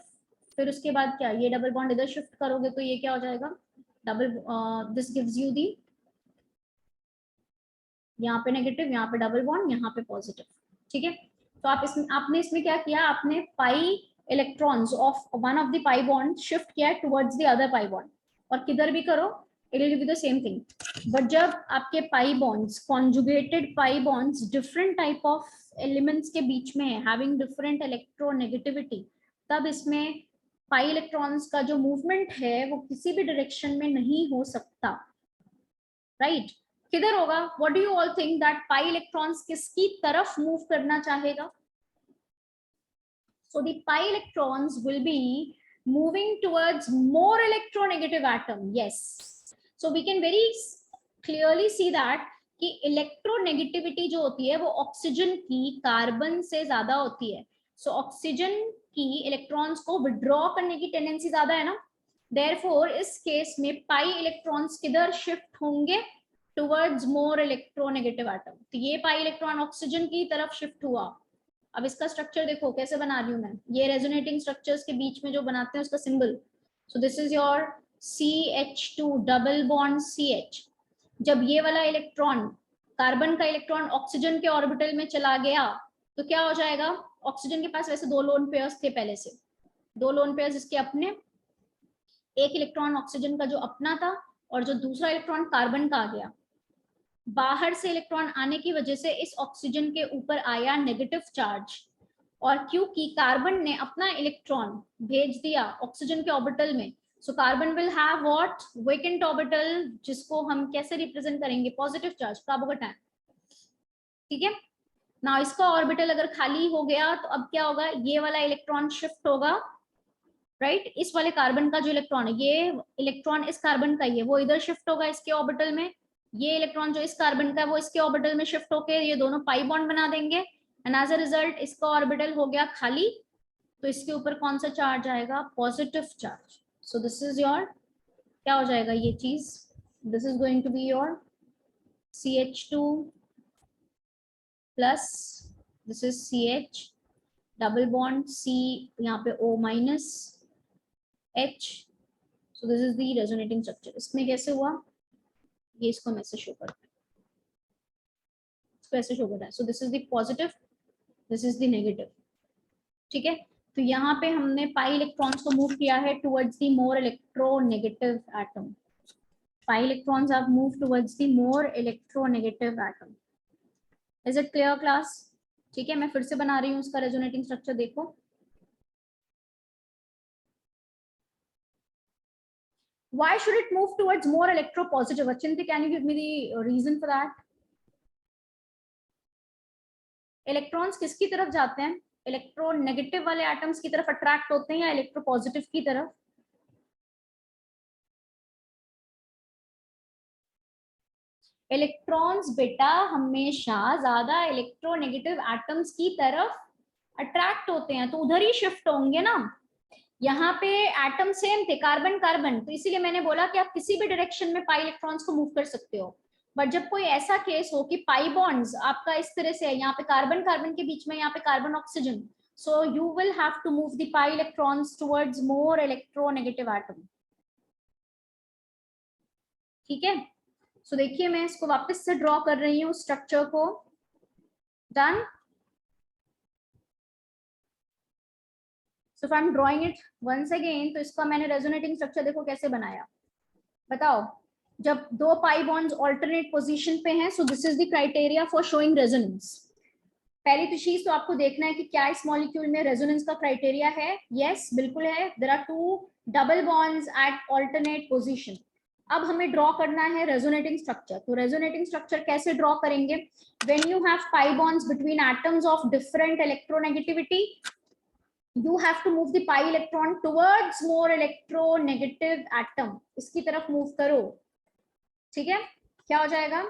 फिर उसके बाद क्या, ये डबल बॉन्ड इधर शिफ्ट करोगे तो ये क्या हो जाएगा, डबल, दिस गिव्स यू दी, यहाँ पे नेगेटिव, यहाँ पे डबल बॉन्ड, यहाँ पे पॉजिटिव, ठीक है। तो आप इसमें, आपने इसमें क्या किया, आपने pi electrons of one of the pi bond shift किया towards the other pi bond, और किधर भी करो it will give you the same thing. But जब आपके pi bonds, conjugated pi bonds different type of elements के बीच में है, हैविंग डिफरेंट इलेक्ट्रोनेगेटिविटी, तब इसमें पाई इलेक्ट्रॉन्स का जो मूवमेंट है वो किसी भी डायरेक्शन में नहीं हो सकता, राइट। किधर होगा, what do you all think, that pi electrons किसकी तरफ मूव करना चाहेगा। So the pi electrons will be moving towards more electronegative atom, yes. So we can very clearly see that कि इलेक्ट्रोनेगेटिविटी जो होती है वो ऑक्सीजन की कार्बन से ज्यादा होती है। सो ऑक्सीजन की इलेक्ट्रॉन्स को विड्रॉ करने की टेंडेंसी ज्यादा है ना, देयरफॉर इस केस में पाई इलेक्ट्रॉन्स किधर शिफ्ट होंगे, टुवर्ड्स मोर इलेक्ट्रोनेगेटिव एटम। तो ये पाई इलेक्ट्रॉन ऑक्सीजन की तरफ शिफ्ट हुआ। अब इसका स्ट्रक्चर देखो कैसे बना रही हूँ मैं, ये रेजोनेटिंग स्ट्रक्चर्स के बीच में जो बनाते हैं उसका symbol. So this is your CH2 double bond CH। जब ये वाला इलेक्ट्रॉन, कार्बन का इलेक्ट्रॉन ऑक्सीजन के ऑर्बिटल में चला गया तो क्या हो जाएगा, ऑक्सीजन के पास वैसे दो लोन पेयर्स थे पहले से, दो लोन पेयर्स इसके अपने, एक इलेक्ट्रॉन ऑक्सीजन का जो अपना था और जो दूसरा इलेक्ट्रॉन कार्बन का आ गया। बाहर से इलेक्ट्रॉन आने की वजह से इस ऑक्सीजन के ऊपर आया नेगेटिव चार्ज, और क्योंकि कार्बन ने अपना इलेक्ट्रॉन भेज दिया ऑक्सीजन के ऑर्बिटल में, so carbon will have what, vacant orbital, जिसको हम कैसे रिप्रेजेंट करेंगे, पॉजिटिव चार्ज, कार्बोकैटायन। ठीक है ना, इसका ऑर्बिटल अगर खाली हो गया तो अब क्या होगा, ये वाला इलेक्ट्रॉन शिफ्ट होगा, राइट, इस वाले कार्बन का जो इलेक्ट्रॉन है, ये इलेक्ट्रॉन इस कार्बन का ही है, वो इधर शिफ्ट होगा इसके ऑर्बिटल में, ये इलेक्ट्रॉन जो इस कार्बन का है वो इसके ऑर्बिटल में शिफ्ट होके ये दोनों पाई बॉन्ड बना देंगे, एंड एज अ रिजल्ट इसका ऑर्बिटल हो गया खाली, तो इसके ऊपर कौन सा चार्ज आएगा, positive charge. So this is your, क्या हो जाएगा ये चीज, this is going to be your CH2 plus, this is CH double bond C, यहाँ पे O minus H, so this is the resonating structure. इसमें कैसे हुआ, ये इसको हम ऐसे शो करते हैं, इसको ऐसे शो करता है, so this is the positive, this is the negative. ठीक है, तो यहाँ पे हमने पाई इलेक्ट्रॉन्स को मूव किया है towards the more electronegative atom, pi electrons have moved towards the more electronegative atom. Is it clear class? ठीक है, मैं फिर से बना रही हूँ उसका रेजोनेटिंग स्ट्रक्चर, देखो। Why should it move towards more electropositive? Achinti, can you give me the reason for that? Electrons किसकी तरफ जाते हैं, इलेक्ट्रोनेगेटिव वाले एटम्स की तरफ अट्रैक्ट होते हैं या इलेक्ट्रोपॉजिटिव की तरफ? इलेक्ट्रॉन्स बेटा हमेशा ज्यादा इलेक्ट्रोनेगेटिव एटम्स की तरफ अट्रैक्ट होते हैं, तो उधर ही शिफ्ट होंगे ना। यहाँ पे एटम सेम थे, कार्बन कार्बन, तो इसीलिए मैंने बोला कि आप किसी भी डायरेक्शन में पाई इलेक्ट्रॉन्स को मूव कर सकते हो, बट जब कोई ऐसा केस हो कि पाई बॉन्ड्स आपका इस तरह से है, यहाँ पे कार्बन कार्बन के बीच में, यहाँ पे carbon oxygen, so you will have to move the pi electrons towards more electronegative atom. ठीक है, सो देखिए मैं इसको वापस से ड्रॉ कर रही हूँ स्ट्रक्चर को, done. So if I am drawing it once again, तो इसका मैंने रेजोनेटिंग स्ट्रक्चर देखो कैसे बनाया, बताओ। जब दो पाई बॉन्ड्स ऑल्टरनेट पोजीशन पे हैं, सो this is the criteria for showing resonance. पहली तो चीज तो आपको देखना है कि क्या इस मॉलिक्यूल में रेजोनेंस का क्राइटेरिया है, यस बिल्कुल है, there are two double bonds at alternate position. अब हमें ड्रॉ करना है रेजोनेटिंग स्ट्रक्चर, तो रेजोनेटिंग स्ट्रक्चर कैसे ड्रॉ करेंगे, when you have pi bonds between atoms of different electronegativity, you have to move the pi electron towards more electronegative atom, इसकी तरफ move करो। ठीक है, क्या हो जाएगा,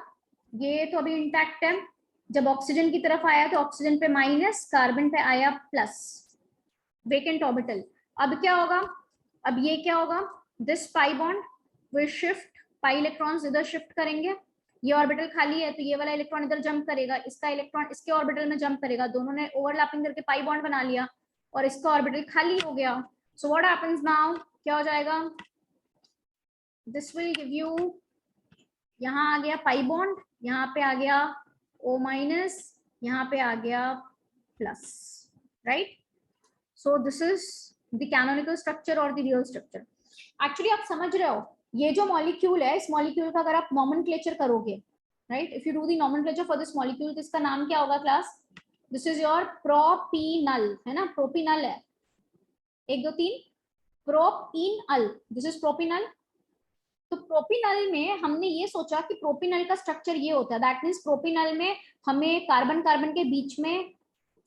ये तो अभी इंटैक्ट है, जब ऑक्सीजन की तरफ आया तो ऑक्सीजन पे माइनस, कार्बन पे आया प्लस, वेकेंट ऑर्बिटल। अब क्या होगा, अब ये क्या होगा, this pi bond will shift, pi electrons इधर शिफ्ट करेंगे, ये ऑर्बिटल खाली है तो ये वाला इलेक्ट्रॉन इधर जंप करेगा, इसका इलेक्ट्रॉन इसके ऑर्बिटल में जंप करेगा, दोनों ने ओवरलैपिंग करके पाई बॉन्ड बना लिया और इसका ऑर्बिटल खाली हो गया। सो व्हाट हैपेंस नाउ, क्या हो जाएगा, दिस विल गिव यू, यहाँ आ गया पाई बॉन्ड, यहाँ पे आ गया O माइनस, यहाँ पे आ गया plus, right. So this is the canonical structure और द रियल स्ट्रक्चर। एक्चुअली आप समझ रहे हो, ये जो मॉलिक्यूल है, इस मॉलिक्यूल का अगर आप नॉमेनक्लेचर करोगे, right, if you do the nomenclature for this molecule, तो इसका नाम क्या होगा क्लास, दिस इज योर प्रोपीनल, है ना, प्रोपीनल है, 1 2 3, प्रोपीनल, दिस इज प्रोपीनल। तो प्रोपीनल में हमने ये सोचा कि प्रोपीनल का स्ट्रक्चर ये होता है, दैट मीन्स प्रोपीनल में हमें कार्बन कार्बन के बीच में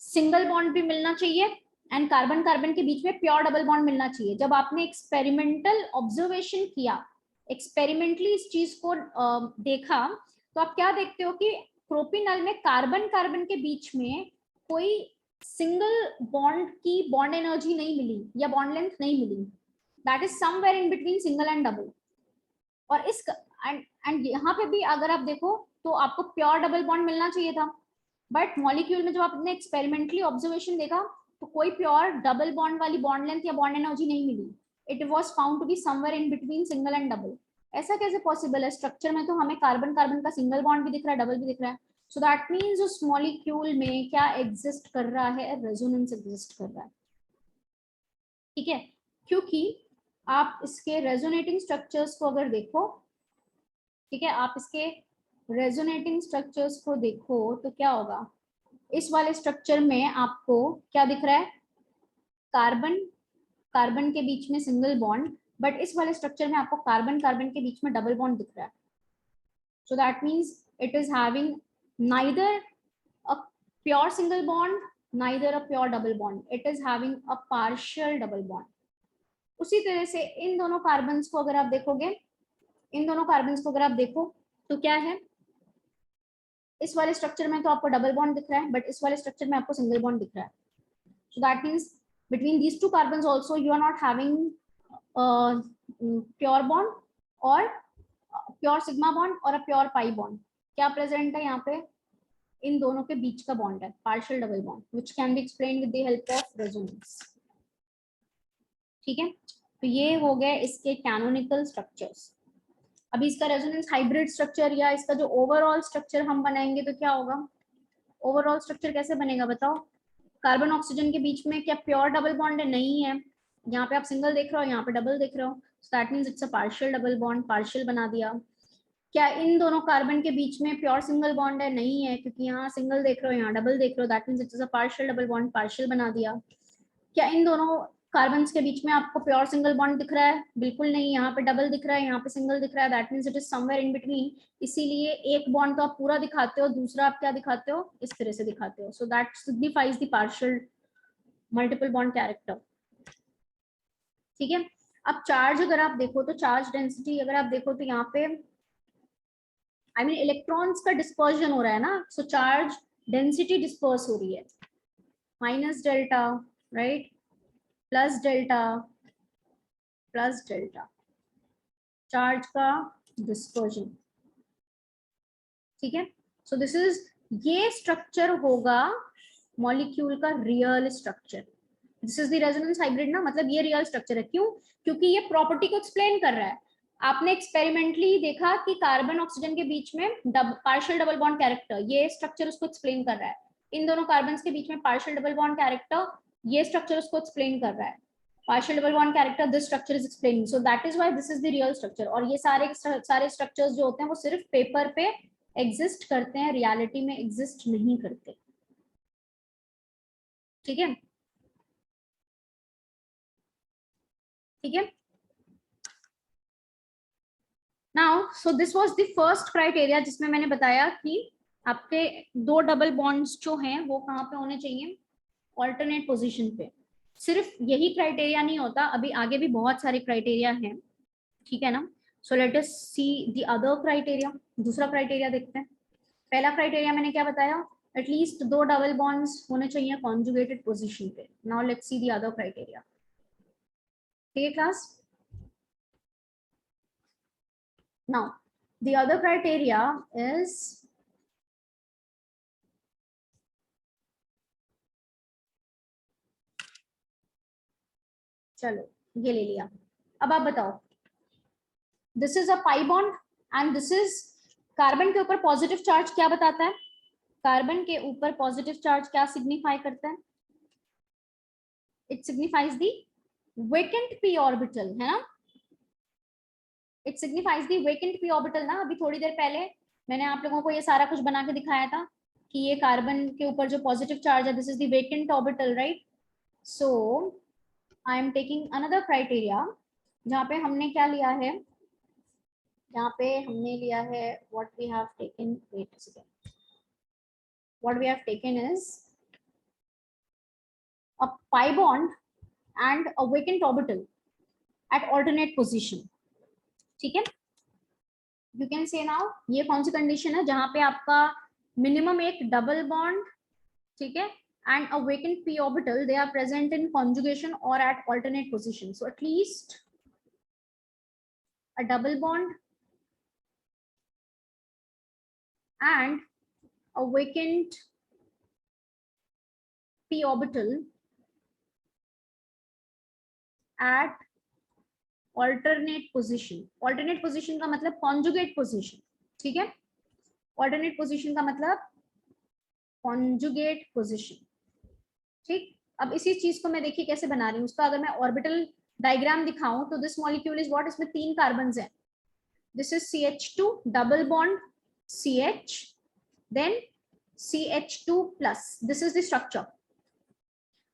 सिंगल बॉन्ड भी मिलना चाहिए एंड कार्बन कार्बन के बीच में प्योर डबल बॉन्ड मिलना चाहिए। जब आपने एक्सपेरिमेंटल ऑब्जर्वेशन किया, एक्सपेरिमेंटली इस चीज को देखा, तो आप क्या देखते हो कि प्रोपीनल में कार्बन कार्बन के बीच में कोई सिंगल बॉन्ड की बॉन्ड एनर्जी नहीं मिली या बॉन्ड लेंथ नहीं मिली, that is somewhere in between single and double. और इस एंड यहाँ पे भी अगर आप देखो तो आपको प्योर डबल बॉन्ड मिलना चाहिए था, बट मॉलिक्यूल में जब आपने एक्सपेरिमेंटली ऑब्जर्वेशन देखा तो कोई प्योर डबल बॉन्ड वाली बॉन्ड लेंथ या बॉन्ड एनर्जी नहीं मिली, it was found to be somewhere in between single and double. ऐसा कैसे पॉसिबल है, स्ट्रक्चर में तो हमें कार्बन कार्बन का सिंगल बॉन्ड भी दिख रहा है, डबल भी दिख रहा है, सो दैट मीन्स उस मॉलिक्यूल में क्या एग्जिस्ट कर रहा है, रेजोनेंस एग्जिस्ट कर रहा है। ठीक है, क्योंकि आप इसके रेजोनेटिंग स्ट्रक्चर्स को अगर देखो, ठीक है, आप इसके रेजोनेटिंग स्ट्रक्चर्स को देखो तो क्या होगा, इस वाले स्ट्रक्चर में आपको क्या दिख रहा है, कार्बन कार्बन के बीच में सिंगल बॉन्ड, बट इस वाले स्ट्रक्चर में आपको कार्बन कार्बन के बीच में डबल बॉन्ड दिख रहा है. So that means it is having neither a pure single bond neither a pure double bond, it is having a partial double bond. उसी तरह से इन दोनों कार्बन्स को अगर आप देखोगे, इन दोनों कार्बन्स को अगर आप देखो तो क्या है, इस वाले स्ट्रक्चर में तो आपको डबल बॉन्ड दिख रहा है, बट इस वाले स्ट्रक्चर में आपको सिंगल बॉन्ड दिख रहा है. So that means between these two carbons also you are not having pure bond or pure sigma bond or a pure pi bond. क्या प्रेजेंट है यहाँ पे, इन दोनों के बीच का बॉन्ड है, partial double bond, which can be explained with the help of resonance. ठीक है, तो ये हो गए इसके कैनोनिकल स्ट्रक्चर्स. अभी इसका रेजोनेंस हाइब्रिड स्ट्रक्चर या इसका जो ओवरऑल स्ट्रक्चर हम बनाएंगे तो क्या होगा, ओवरऑल स्ट्रक्चर कैसे बनेगा बताओ. कार्बन ऑक्सीजन के बीच में क्या प्योर डबल बॉन्ड है, नहीं है. यहाँ पे आप सिंगल देख रहे हो, यहाँ पे डबल देख रहे हो, सो that means it's a partial double bond, partial बना दिया. क्या इन दोनों कार्बन के बीच में प्योर सिंगल बॉन्ड है, नहीं है, क्योंकि यहाँ सिंगल देख रहे हो यहाँ डबल देख रहे हो, that means it's a partial double bond, partial बना दिया. क्या इन दोनों कार्बन के बीच में आपको प्योर सिंगल बॉन्ड दिख रहा है, बिल्कुल नहीं, यहाँ पे डबल दिख रहा है, यहाँ पे सिंगल दिख रहा है, that means it is somewhere in between. इसीलिए एक बॉन्ड तो आप पूरा दिखाते हो, दूसरा आप क्या दिखाते हो, इस तरह से दिखाते हो. So that signifies the partial multiple bond character. ठीक है, अब चार्ज अगर आप देखो तो चार्ज डेंसिटी अगर आप देखो तो यहाँ पे आई मीन इलेक्ट्रॉन्स का डिस्पर्जन हो रहा है ना, सो चार्ज डेंसिटी डिस्पर्स हो रही है, minus delta right, plus delta plus delta, charge का डिस्पर्जन. ठीक है, सो दिस इज, ये स्ट्रक्चर होगा मॉलिक्यूल का real structure. This is the resonance hybrid ना, मतलब ये रियल स्ट्रक्चर है. क्यों, क्योंकि ये प्रॉपर्टी को एक्सप्लेन कर रहा है. आपने एक्सपेरिमेंटली देखा कि कार्बन ऑक्सीजन के बीच में पार्शियल डबल बॉन्ड कैरेक्टर, ये स्ट्रक्चर उसको एक्सप्लेन कर रहा है. इन दोनों कार्बन के बीच में पार्शियल डबल बॉन्ड कैरेक्टर, ये स्ट्रक्चर उसको एक्सप्लेन कर रहा है. Partial double bond character, this structure is explaining, so that is why this is the real structure. और ये सारे स्ट्रक्चर्स जो होते हैं वो सिर्फ पेपर पे एग्जिस्ट करते हैं, रियलिटी में एग्जिस्ट नहीं करते. ठीक है, ठीक है. Now so this was the first criteria जिसमें मैंने बताया कि आपके दो डबल बॉन्ड्स जो हैं वो कहाँ पे होने चाहिए, ऑल्टरनेट पोजीशन पे. सिर्फ यही क्राइटेरिया नहीं होता, अभी आगे भी बहुत सारे क्राइटेरिया हैं. ठीक है ना, सो let us see the other criteria. दूसरा क्राइटेरिया देखते हैं. पहला क्राइटेरिया मैंने क्या बताया, एटलीस्ट दो डबल बॉन्ड्स होने चाहिए कॉन्जुगेटेड पोजीशन पे. Now let's see the other criteria. ठीक है class. Now, the other criteria is चलो ये ले लिया. अब आप बताओ, this is a pi bond and this is, carbon के ऊपर पॉजिटिव चार्ज क्या बताता है, कार्बन के ऊपर पॉजिटिव चार्ज क्या सिग्निफाई करता है, it signifies the vacant p orbital, है ना, it signifies the vacant p orbital ना. अभी थोड़ी देर पहले मैंने आप लोगों को ये सारा कुछ बना के दिखाया था कि ये कार्बन के ऊपर जो पॉजिटिव चार्ज है, this is the vacant orbital right. So I am taking another criteria जहाँ पे हमने क्या लिया है, यहाँ पे हमने लिया है what we have taken, wait a second, what we have taken is a pi bond and a vacant orbital at alternate position. ठीक है, you can say now ये कौन सी कंडीशन है जहाँ पे आपका मिनिमम एक डबल बॉन्ड, ठीक है, and a vacant p orbital, they are present in conjugation or at alternate position. So at least a double bond and a vacant p orbital at alternate position. alternate position का मतलब conjugate position. ठीक है, alternate position का मतलब conjugate position. ठीक, अब इसी चीज को मैं देखिए कैसे बना रही हूँ. उसका अगर मैं ऑर्बिटल डायग्राम दिखाऊं तो दिस मॉलिक्यूल इज व्हाट, इसमें 3 कार्बन हैं. This is CH2 double bond CH, then CH2+, this is the structure.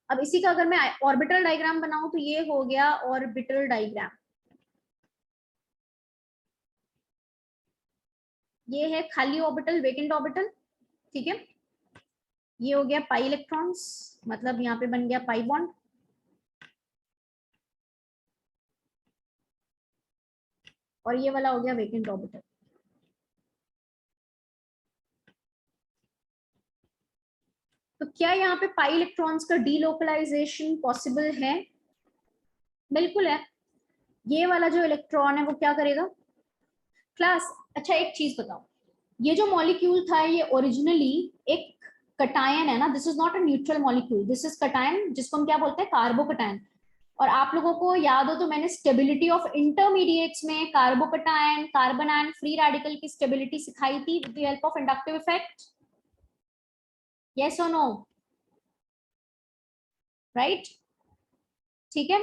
अब इसी का अगर मैं ऑर्बिटल डायग्राम बनाऊं तो ये हो गया ऑर्बिटल डायग्राम। ये है खाली ऑर्बिटल, वेकेंट ऑर्बिटल, ठीक है। ये हो गया पाई इलेक्ट्रॉन्स, मतलब यहाँ पे बन गया पाई बॉन्ड, और ये वाला हो गया वेकेंट ऑर्बिटल। तो क्या यहाँ पे पाई इलेक्ट्रॉन्स का डीलोकलाइजेशन पॉसिबल है? बिल्कुल है। ये वाला जो इलेक्ट्रॉन है वो क्या करेगा क्लास? अच्छा एक चीज बताओ, ये जो मॉलिक्यूल था ये ओरिजिनली एक कटायन है ना, this is not a neutral molecule, this is cation, जिसको हम क्या बोलते हैं, कार्बोकटायन। और आप लोगों को याद हो तो मैंने स्टेबिलिटी ऑफ इंटरमीडिएट्स में carbocation, carbon ion, free radical की स्टेबिलिटी सिखाई थी with the help of inductive effect. Yes और नो? राइट, ठीक है।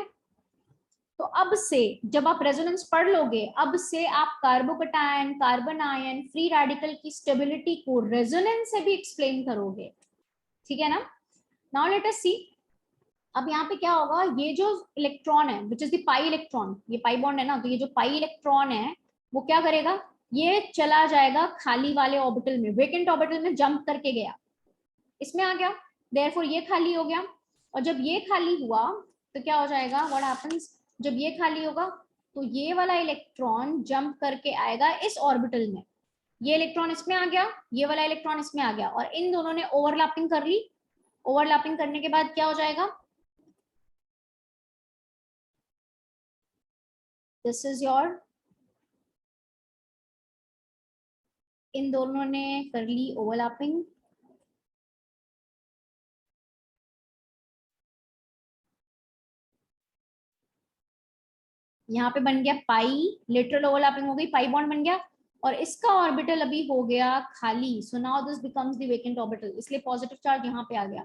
तो अब से जब आप रेजोनेंस पढ़ लोगे, अब से आप carbocation, carbon ion, free radical की स्टेबिलिटी को रेजोनेंस से भी एक्सप्लेन करोगे, ठीक है ना। नाउ लेट अस सी, अब यहाँ पे क्या होगा, ये जो इलेक्ट्रॉन है which is the pi electron, ये पाई बॉन्ड है ना, तो ये जो पाई इलेक्ट्रॉन है वो क्या करेगा, ये चला जाएगा खाली वाले ऑर्बिटल में, वेकेंट ऑर्बिटल में जंप करके गया, इसमें आ गया, देयरफॉर ये खाली हो गया। और जब ये खाली हुआ तो क्या हो जाएगा, व्हाट हैपेंस, जब ये खाली होगा तो ये वाला इलेक्ट्रॉन जंप करके आएगा इस ऑर्बिटल में, ये इलेक्ट्रॉन इसमें आ गया, ये वाला इलेक्ट्रॉन इसमें आ गया, और इन दोनों ने ओवरलैपिंग कर ली। ओवरलैपिंग करने के बाद क्या हो जाएगा, दिस इज योर, इन दोनों ने कर ली ओवरलैपिंग, यहाँ पे बन गया पाई, लेटरल ओवरलैपिंग हो गई, पाई बॉन्ड बन गया, और इसका ऑर्बिटल अभी हो गया खाली। So now this becomes the vacant orbital, इसलिए पॉजिटिव चार्ज यहाँ पे आ गया।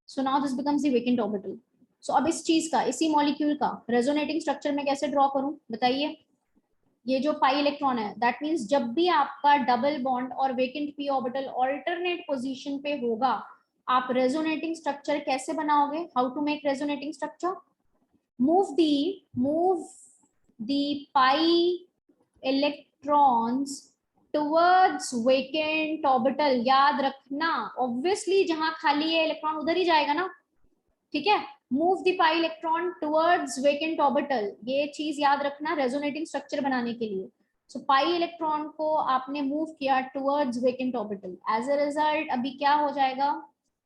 So now this becomes the vacant orbital. So अब इस चीज का, इसी मॉलिक्यूल का रेजोनेटिंग स्ट्रक्चर में कैसे ड्रॉ करूं बताइए। ये जो पाई इलेक्ट्रॉन है, दैट मींस जब भी आपका डबल बॉन्ड और vacant p orbital alternate position पे होगा, आप रेजोनेटिंग स्ट्रक्चर कैसे बनाओगे, how to make resonating structure, move the pi electrons towards vacant orbital। याद रखना ऑब्वियसली जहां खाली है इलेक्ट्रॉन उधर ही जाएगा ना, ठीक है। Move the pi electron towards vacant orbital, ये चीज याद रखना रेजोनेटिंग स्ट्रक्चर बनाने के लिए। सो पाई इलेक्ट्रॉन को आपने मूव किया towards vacant orbital, as a result अभी क्या हो जाएगा,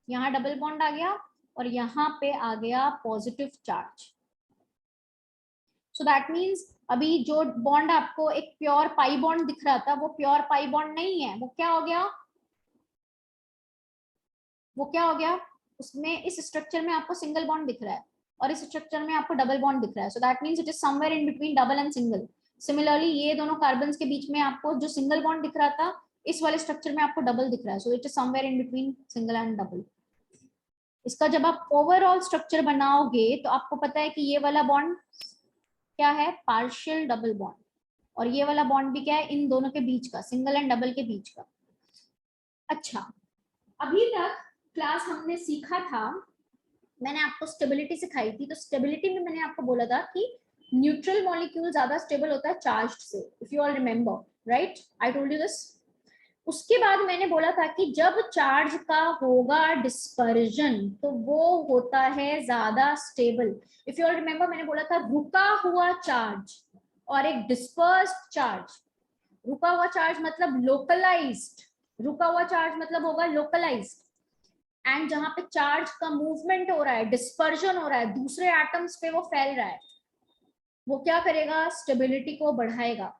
यहाँ डबल बॉन्ड आ गया और यहाँ पे आ गया positive charge. So that means अभी जो बॉन्ड आपको एक प्योर पाई बॉन्ड दिख रहा था वो प्योर पाई बॉन्ड नहीं है, वो क्या हो गया, वो क्या हो गया, उसमें इस स्ट्रक्चर में आपको सिंगल बॉन्ड दिख रहा है और इस स्ट्रक्चर में आपको डबल बॉन्ड दिख रहा है। So that means it is somewhere in between double and single. Similarly ये दोनों कार्बन के बीच में आपको जो सिंगल बॉन्ड दिख रहा था, इस वाले स्ट्रक्चर में आपको डबल दिख रहा है। So it is somewhere in between single and double. इसका जब आप ओवरऑल स्ट्रक्चर बनाओगे तो आपको पता है कि ये वाला बॉन्ड क्या है, पार्शियल डबल बॉन्ड, और ये वाला बॉन्ड भी क्या है, इन दोनों के बीच का, सिंगल एंड डबल के बीच का। अच्छा, अभी तक क्लास हमने सीखा था, मैंने आपको स्टेबिलिटी सिखाई थी, तो स्टेबिलिटी में मैंने आपको बोला था कि न्यूट्रल मॉलिक्यूल ज्यादा स्टेबल होता है चार्ज्ड से, if you all remember, right, I told you this. उसके बाद मैंने बोला था कि जब चार्ज का होगा डिस्पर्जन तो वो होता है ज्यादा stable. If you all remember मैंने बोला था रुका हुआ चार्ज और एक डिस्पर्स्ड चार्ज। रुका हुआ चार्ज मतलब लोकलाइज्ड, रुका हुआ चार्ज मतलब होगा लोकलाइज्ड, एंड जहां पे चार्ज का मूवमेंट हो रहा है, डिस्पर्जन हो रहा है, दूसरे एटम्स पे वो फैल रहा है, वो क्या करेगा, स्टेबिलिटी को बढ़ाएगा।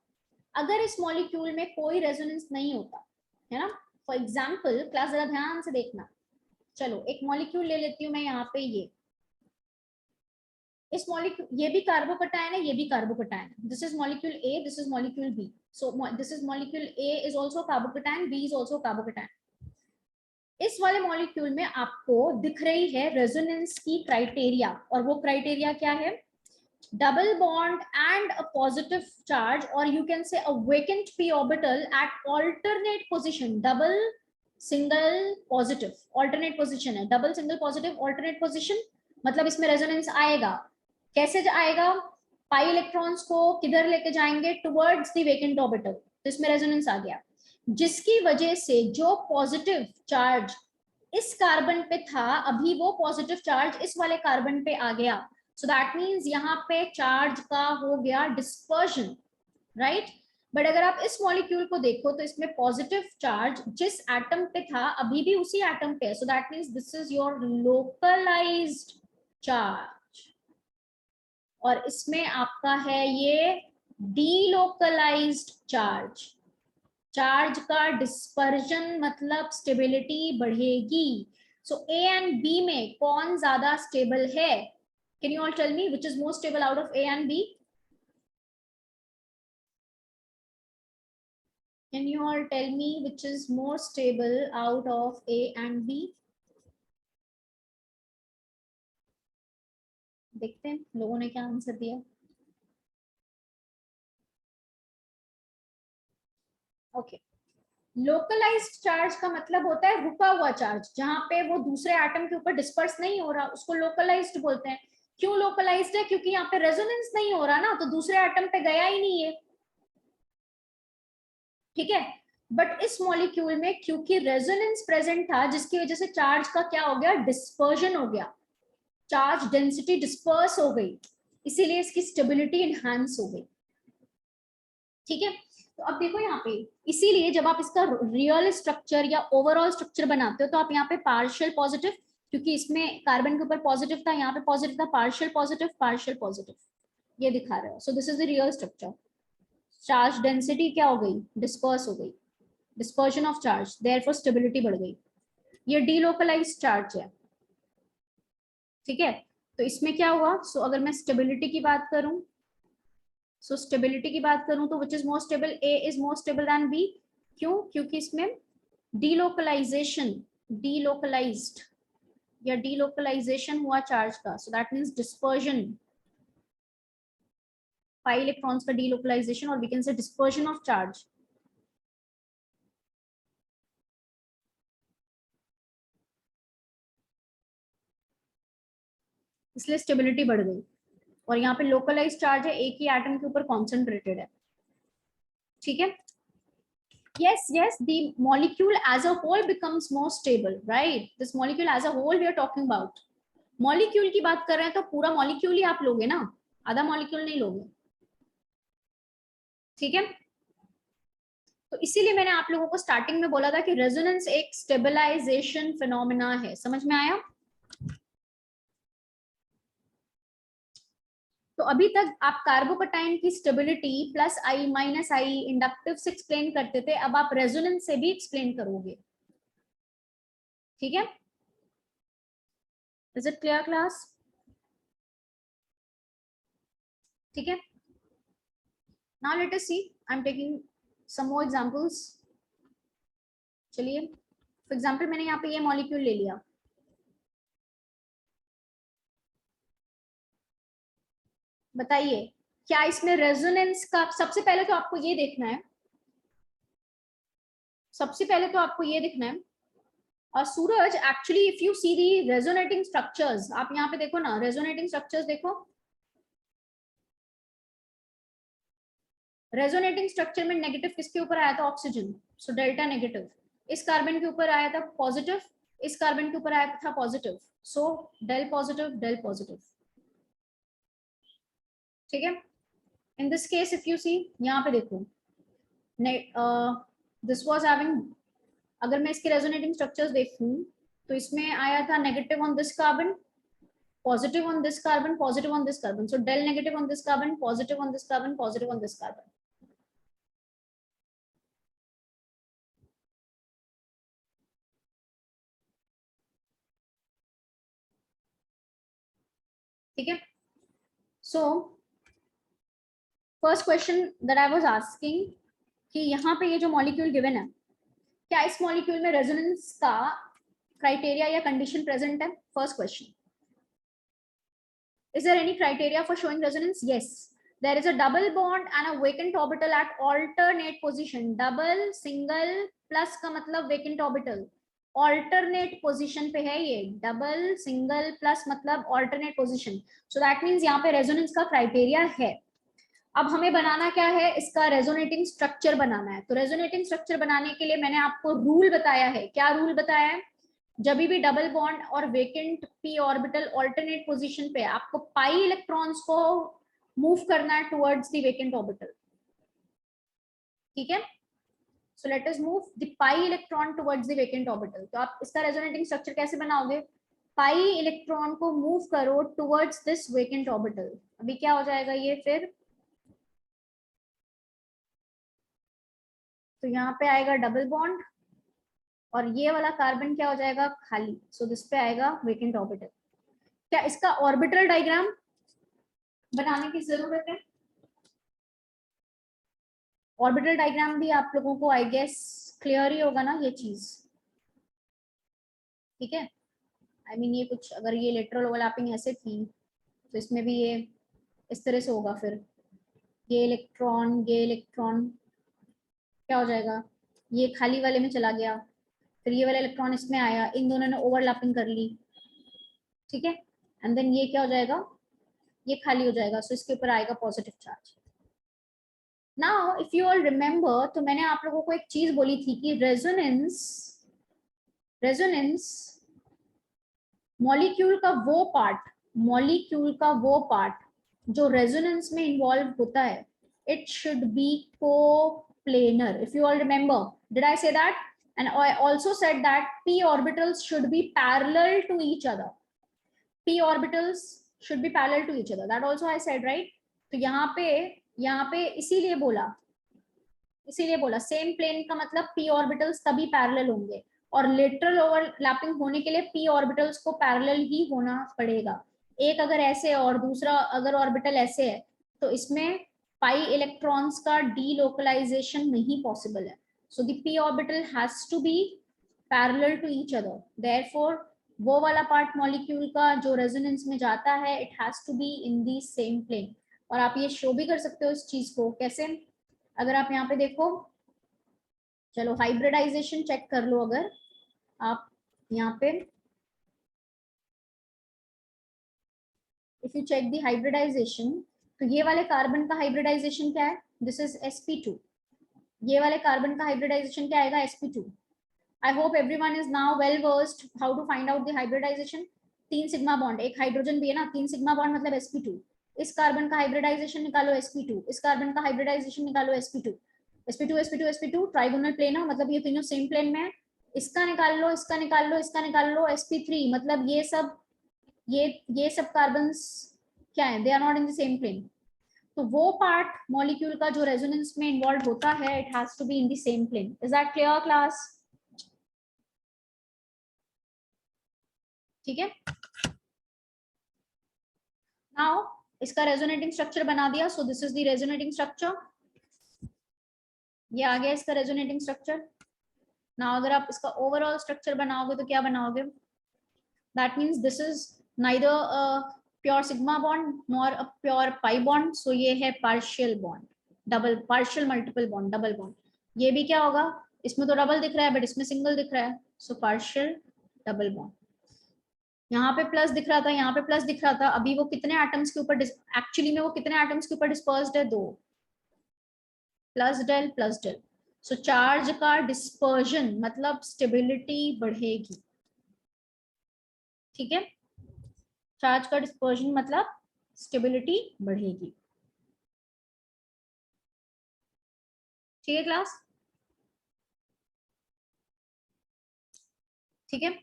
अगर इस मॉलिक्यूल में कोई रेजोनेंस नहीं होता है ना, फॉर एग्जाम्पल क्लास जरा ध्यान से देखना, चलो एक मॉलिक्यूल ले लेती हूँ मैं यहाँ पे, ये इस मॉलिक्यूल, ये भी कार्बोकटायन है, ये भी कार्बोकटायन है, this is molecule A, this is molecule B, so this is molecule A is also carbocation, B is also carbocation. इस वाले मॉलिक्यूल में आपको दिख रही है रेजोनेंस की क्राइटेरिया, और वो क्राइटेरिया क्या है, double bond and a positive charge, और you can say a vacant p orbital at alternate position, double single positive alternate position है, double single positive alternate position, मतलब इसमें रेजोनेंस आएगा। कैसे आएगा? पाई इलेक्ट्रॉन्स को किधर लेके जाएंगे? टुवर्ड्स द वेकेंट ऑर्बिटल, तो इसमें रेजोनेंस आ गया, जिसकी वजह से जो पॉजिटिव चार्ज इस कार्बन पे था अभी वो पॉजिटिव चार्ज इस वाले कार्बन पे आ गया। सो दैट मींस यहाँ पे चार्ज का हो गया डिस्पर्शन, राइट। बट अगर आप इस मॉलिक्यूल को देखो तो इसमें पॉजिटिव चार्ज जिस एटम पे था अभी भी उसी एटम पे है, so that means this is your localised charge, और इसमें आपका है ये डीलोकलाइज्ड चार्ज। चार्ज का डिस्पर्जन मतलब स्टेबिलिटी बढ़ेगी। सो ए एंड बी में कौन ज्यादा स्टेबल है? Can you all tell me which is more stable out of A and B? Can you all tell me which is more stable out of A and B? देखते हैं लोगों ने क्या answer दिया। ओके, लोकलाइज्ड चार्ज का मतलब होता है रुका हुआ चार्ज, जहां पे वो दूसरे एटम के ऊपर डिस्पर्स नहीं हो रहा, उसको लोकलाइज्ड बोलते हैं। क्यों लोकलाइज्ड है? क्योंकि यहाँ पे रेजोनेंस नहीं हो रहा ना, तो दूसरे एटम पे गया ही नहीं है, ठीक है। बट इस मॉलिक्यूल में क्योंकि रेजोनेंस प्रेजेंट था, जिसकी वजह से चार्ज का क्या हो गया? डिस्पर्जन हो गया, चार्ज डेंसिटी डिस्पर्स हो गई, इसीलिए इसकी स्टेबिलिटी एनहांस हो गई, ठीक है। तो अब देखो यहाँ पे, इसीलिए जब आप इसका रियल स्ट्रक्चर या ओवरऑल स्ट्रक्चर बनाते हो तो आप यहाँ पे पार्शियल पॉजिटिव, क्योंकि इसमें कार्बन के ऊपर पॉजिटिव था, यहाँ पे पॉजिटिव था, पार्शियल पॉजिटिव पार्शियल पॉजिटिव, ये दिखा रहे हो। सो this is the real structure. Charge density क्या हो गई? डिस्पर्स हो गई, dispersion of charge, therefore stability बढ़ गई। ये डीलोकलाइज्ड चार्ज है, ठीक है। तो इसमें क्या हुआ? सो अगर मैं स्टेबिलिटी की बात करूं, सो स्टेबिलिटी की बात करूं तो which is more stable? A is more stable than B. क्यों? क्योंकि इसमें डीलोकलाइजेशन, डीलोकलाइज्ड या डीलोकलाइजेशन हुआ चार्ज का, so that means dispersion, pi electrons का डीलोकलाइजेशन, और we can say dispersion of charge. इसलिए स्टेबिलिटी बढ़ गई, और यहाँ पे लोकलाइज चार्ज है, एक ही एटम के ऊपर कॉन्सेंट्रेटेड है, ठीक है। Yes, yes, the molecule as a whole becomes more stable, right? This molecule as a whole we are talking about. Molecule की बात कर रहे हैं तो पूरा मॉलिक्यूल ही आप लोगे ना, आधा मॉलिक्यूल नहीं लोगे, ठीक है। तो इसीलिए मैंने आप लोगों को स्टार्टिंग में बोला था कि रेजोनेंस एक स्टेबलाइजेशन फिनोमेना है, समझ में आया? तो अभी तक आप कार्बोकटाइन की स्टेबिलिटी प्लस आई माइनस आई इंडक्टिव से एक्सप्लेन करते थे, अब आप रेजोनेंस से भी एक्सप्लेन करोगे, ठीक है। Is it clear class? ठीक है। Now let us see, I am taking some more examples. चलिए, फॉर एग्जांपल मैंने यहाँ पे ये मॉलिक्यूल ले लिया, बताइए क्या इसमें रेजोनेंस का, सबसे पहले तो आपको ये देखना है, सबसे पहले तो आपको ये देखना है, और Suraj actually if you see the resonating structures, आप यहाँ पे देखो ना, रेजोनेटिंग स्ट्रक्चर्स देखो, रेजोनेटिंग स्ट्रक्चर में नेगेटिव किसके ऊपर आया था? Oxygen, so delta negative. इस कार्बन के ऊपर आया था पॉजिटिव, इस कार्बन के ऊपर आया था positive, so del positive del positive, ठीक है। In this case if you see, यहाँ पे देखो, दिस वाज हैविंग, अगर मैं इसके रेजोनेटिंग स्ट्रक्चर्स देखूं तो इसमें आया था negative on this carbon, positive on this carbon, positive on this carbon, so del negative on this carbon, positive on this carbon, positive on this carbon, ठीक है। So first question that I was asking कि यहाँ पे ये जो molecule given है, क्या इस मॉलिक्यूल में रेजोनेंस का क्राइटेरिया या कंडीशन प्रेजेंट है? First question, is there any criteria for showing resonance? Yes, there is a double bond and a vacant orbital at alternate position, double, single plus का मतलब vacant orbital, alternate position पे है ये, double single plus मतलब alternate position, so that means यहाँ पे resonance का criteria है। अब हमें बनाना क्या है, इसका रेजोनेटिंग स्ट्रक्चर बनाना है। तो रेजोनेटिंग स्ट्रक्चर बनाने के लिए मैंने आपको रूल बताया है। क्या रूल बताया है, जब भी डबल बॉन्ड और vacant p orbital alternate position पे, आपको पाई इलेक्ट्रॉन्स को मूव करना है टुवर्ड्स द वेकेंट ऑर्बिटल, ठीक है। सो let us move the pi electron towards the vacant orbital. तो आप इसका रेजोनेटिंग स्ट्रक्चर कैसे बनाओगे, पाई इलेक्ट्रॉन को मूव करो टुवर्ड्स दिस वेकेंट ऑर्बिटल। अभी क्या हो जाएगा ये, फिर तो यहाँ पे आएगा डबल बॉन्ड और ये वाला कार्बन क्या हो जाएगा, खाली। सो दिस पे आएगा वेकेंट ऑर्बिटल। क्या इसका ऑर्बिटल डायग्राम बनाने की जरूरत है? ऑर्बिटल डायग्राम भी आप लोगों को आई गेस क्लियर ही होगा ना ये चीज, ठीक है। आई मीन ये कुछ, अगर ये लेटरल ओवरलैपिंग ऐसे थी तो इसमें भी ये इस तरह से होगा। फिर ये इलेक्ट्रॉन क्या हो जाएगा, ये खाली वाले में चला गया, फिर ये वाला इलेक्ट्रॉन इसमें आया, इन दोनों ने ओवरलैपिंग कर ली, ठीक है। एंड देन ये क्या हो जाएगा, ये खाली हो जाएगा। सो इसके ऊपर आएगा positive charge. Now if you all remember, तो मैंने आप लोगों को एक चीज बोली थी कि रेजोनेंस मॉलिक्यूल का वो पार्ट जो रेजोनेंस में इन्वॉल्व होता है, it should be coplanar. If you all remember, did I say that? And I also said that p orbitals should be parallel to each other. p orbitals should be parallel to each other. That also I said, right? तो यहाँ पे इसीलिए बोला same plane का मतलब p orbitals तभी parallel होंगे, और लेटरल ओवरलैपिंग होने के लिए p orbitals को पैरेलल ही होना पड़ेगा। एक अगर ऐसे है और दूसरा अगर ऑर्बिटल ऐसे है, तो इसमें पाई इलेक्ट्रॉन्स का डीलोकलाइजेशन नहीं पॉसिबल है। So the p orbital has to be parallel to each other. Therefore वो वाला पार्ट मॉलिक्यूल का जो रेजोनेंस में जाता है, it has to be in the same plane. और आप ये शो भी कर सकते हो इस चीज को, कैसे? अगर आप यहाँ पे देखो, चलो हाइब्रिडाइजेशन चेक कर लो। अगर आप यहाँ पे if you check the hybridisation, तो ये वाले कार्बन का हाइब्रिडाइजेशन क्या है, दिस इज sp2। ये वाले कार्बन का हाइब्रिडाइजेशन क्या आएगा, sp2। I hope everyone is now well versed how to find out the hybridisation. 3 sigma bond, एक हाइड्रोजन भी है ना, 3 सिग्मा बॉन्ड मतलब sp2। इस कार्बन का हाइब्रिडाइजेशन निकालो sp2, इस कार्बन का हाइब्रिडाइजेशन निकालो sp2, sp2 ट्राइगोनल प्लेन है, मतलब ये तीनों सेम प्लेन में है। इसका निकाल लो, इसका निकाल लो, इसका निकाल लो, sp3, मतलब ये सब कार्बन्स क्या है, they are not in the same plane. तो वो पार्ट मॉलिक्यूल का जो रेजोनेंस में इन्वॉल्व होता है, it has to be in the same plane. Is that clear class? ठीक है। नाउ इसका रेजोनेटिंग स्ट्रक्चर बना दिया। So this is the resonating structure, ये आ गया इसका रेजोनेटिंग स्ट्रक्चर। नाउ अगर आप इसका ओवरऑल स्ट्रक्चर बनाओगे तो क्या बनाओगे, that means this is neither pure sigma bond nor a pure pi bond. So ये है partial bond, double partial multiple bond, double bond. ये भी क्या होगा, इसमें तो डबल दिख रहा है बट इसमें सिंगल दिख रहा है, सो पार्शियल डबल बॉन्ड। यहाँ पे प्लस दिख रहा था, यहाँ पे प्लस दिख रहा था, अभी वो कितने एटम्स के ऊपर, एक्चुअली में वो कितने एटम्स के ऊपर डिस्पर्स्ड है, 2, प्लस डेल। सो चार्ज का डिस्पर्जन मतलब स्टेबिलिटी बढ़ेगी, ठीक है। चार्ज का डिस्पर्जन मतलब स्टेबिलिटी बढ़ेगी, ठीक है क्लास? ठीक है।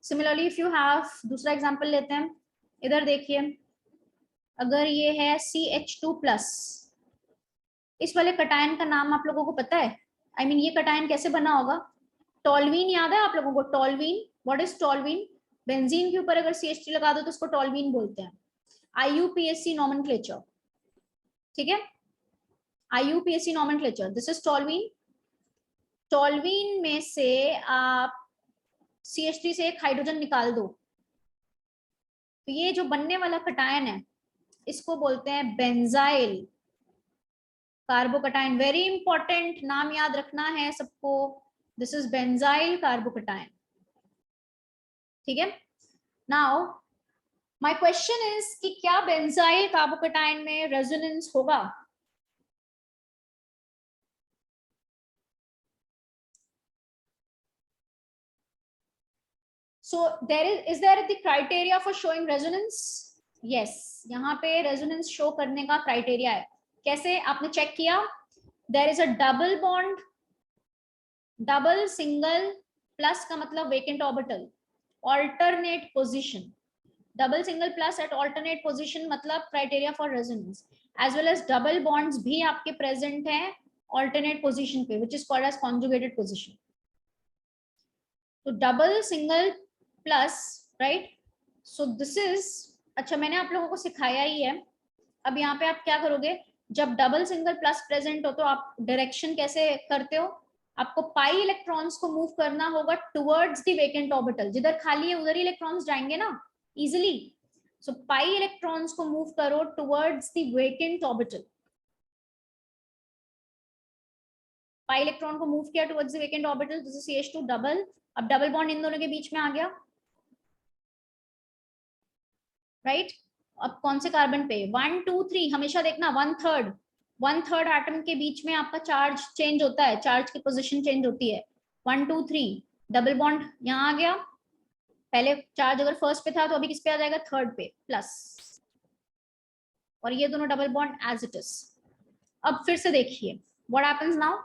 सिमिलरली इफ यू हैव, दूसरा एग्जांपल लेते हैं। इधर देखिए, अगर ये है CH2+, इस वाले कटायन का नाम आप लोगों को पता है? आई मीन ये कटायन कैसे बना होगा? टॉल्वीन याद है आप लोगों को? टॉल्वीन, व्हाट इज टॉल्वीन? बेंजीन के ऊपर अगर CH3 लगा दो तो उसको टॉल्वीन बोलते हैं। IUPAC नॉमेनक्लेचर, ठीक है। IUPAC nomenclature, this is toluene. Toluene में से आप CH3 से एक हाइड्रोजन निकाल दो, तो ये जो बनने वाला कटायन है इसको बोलते हैं बेंजाइल कार्बोकटायन। वेरी इंपॉर्टेंट, नाम याद रखना है सबको, दिस इज बेंजाइल कार्बोकेटायन, ठीक है। नाउ माय क्वेश्चन इज कि क्या बेंजाइल कार्बोकेटायन में रेजोनेंस होगा? So is there the criteria for showing resonance? Yes, यहाँ पे resonance show करने का criteria है। कैसे आपने चेक किया? There is a double bond, double single plus का मतलब vacant orbital, alternate position, double single plus at alternate position मतलब criteria for resonance, as well as double bonds भी आपके present हैं alternate position पे, which is called as conjugated position. तो double single plus, right? So this is, अच्छा मैंने आप लोगों को सिखाया ही है। अब यहाँ पे आप क्या करोगे, जब डबल सिंगल प्लस प्रेजेंट हो तो आप डायरेक्शन कैसे करते हो? आपको पाई इलेक्ट्रॉन्स को मूव करना होगा टुवर्ड्स द वेकेंट ऑर्बिटल, जिधर खाली है उधर ही इलेक्ट्रॉन्स जाएंगे ना इजिली। सो पाई इलेक्ट्रॉन्स को मूव करो towards the vacant orbital, pi electron को मूव किया towards the vacant orbital, this is CH2 double. अब डबल बॉन्ड इन दोनों के बीच में आ गया, राइट? अब कौन से कार्बन पे? 1 2 3, हमेशा देखना 1/3 एटम के बीच में आपका चार्ज चेंज होता है, चार्ज की पोजीशन चेंज होती है। 1 2 3 डबल बॉन्ड यहाँ आ गया, पहले चार्ज अगर फर्स्ट पे था तो अभी किस पे आ जाएगा? थर्ड पे, प्लस, और ये दोनों double bond as it is. अब फिर से देखिए what happens now,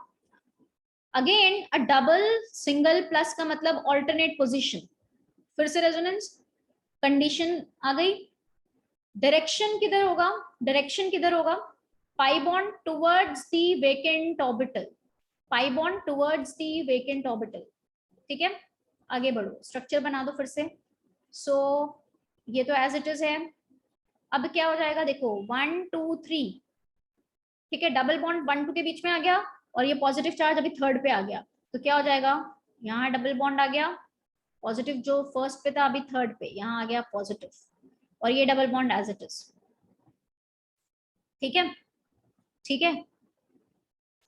again a double single plus का मतलब ऑल्टरनेट पोजीशन, फिर से रेजोनेंस कंडीशन आ गई। डायरेक्शन किधर होगा? डायरेक्शन किधर होगा? Pi bond towards the vacant orbital, pi bond towards the vacant orbital, ठीक है। आगे बढ़ो, स्ट्रक्चर बना दो फिर से। सो ये तो एज इट इज है। अब क्या हो जाएगा देखो, 1 2 3, ठीक है, डबल बॉन्ड 1 2 के बीच में आ गया और ये पॉजिटिव चार्ज अभी थर्ड पे आ गया, तो क्या हो जाएगा? यहाँ डबल बॉन्ड आ गया, पॉजिटिव जो फर्स्ट पे था अभी थर्ड पे, यहाँ आ गया पॉजिटिव, और ये double bond as it is, ठीक है। ठीक है,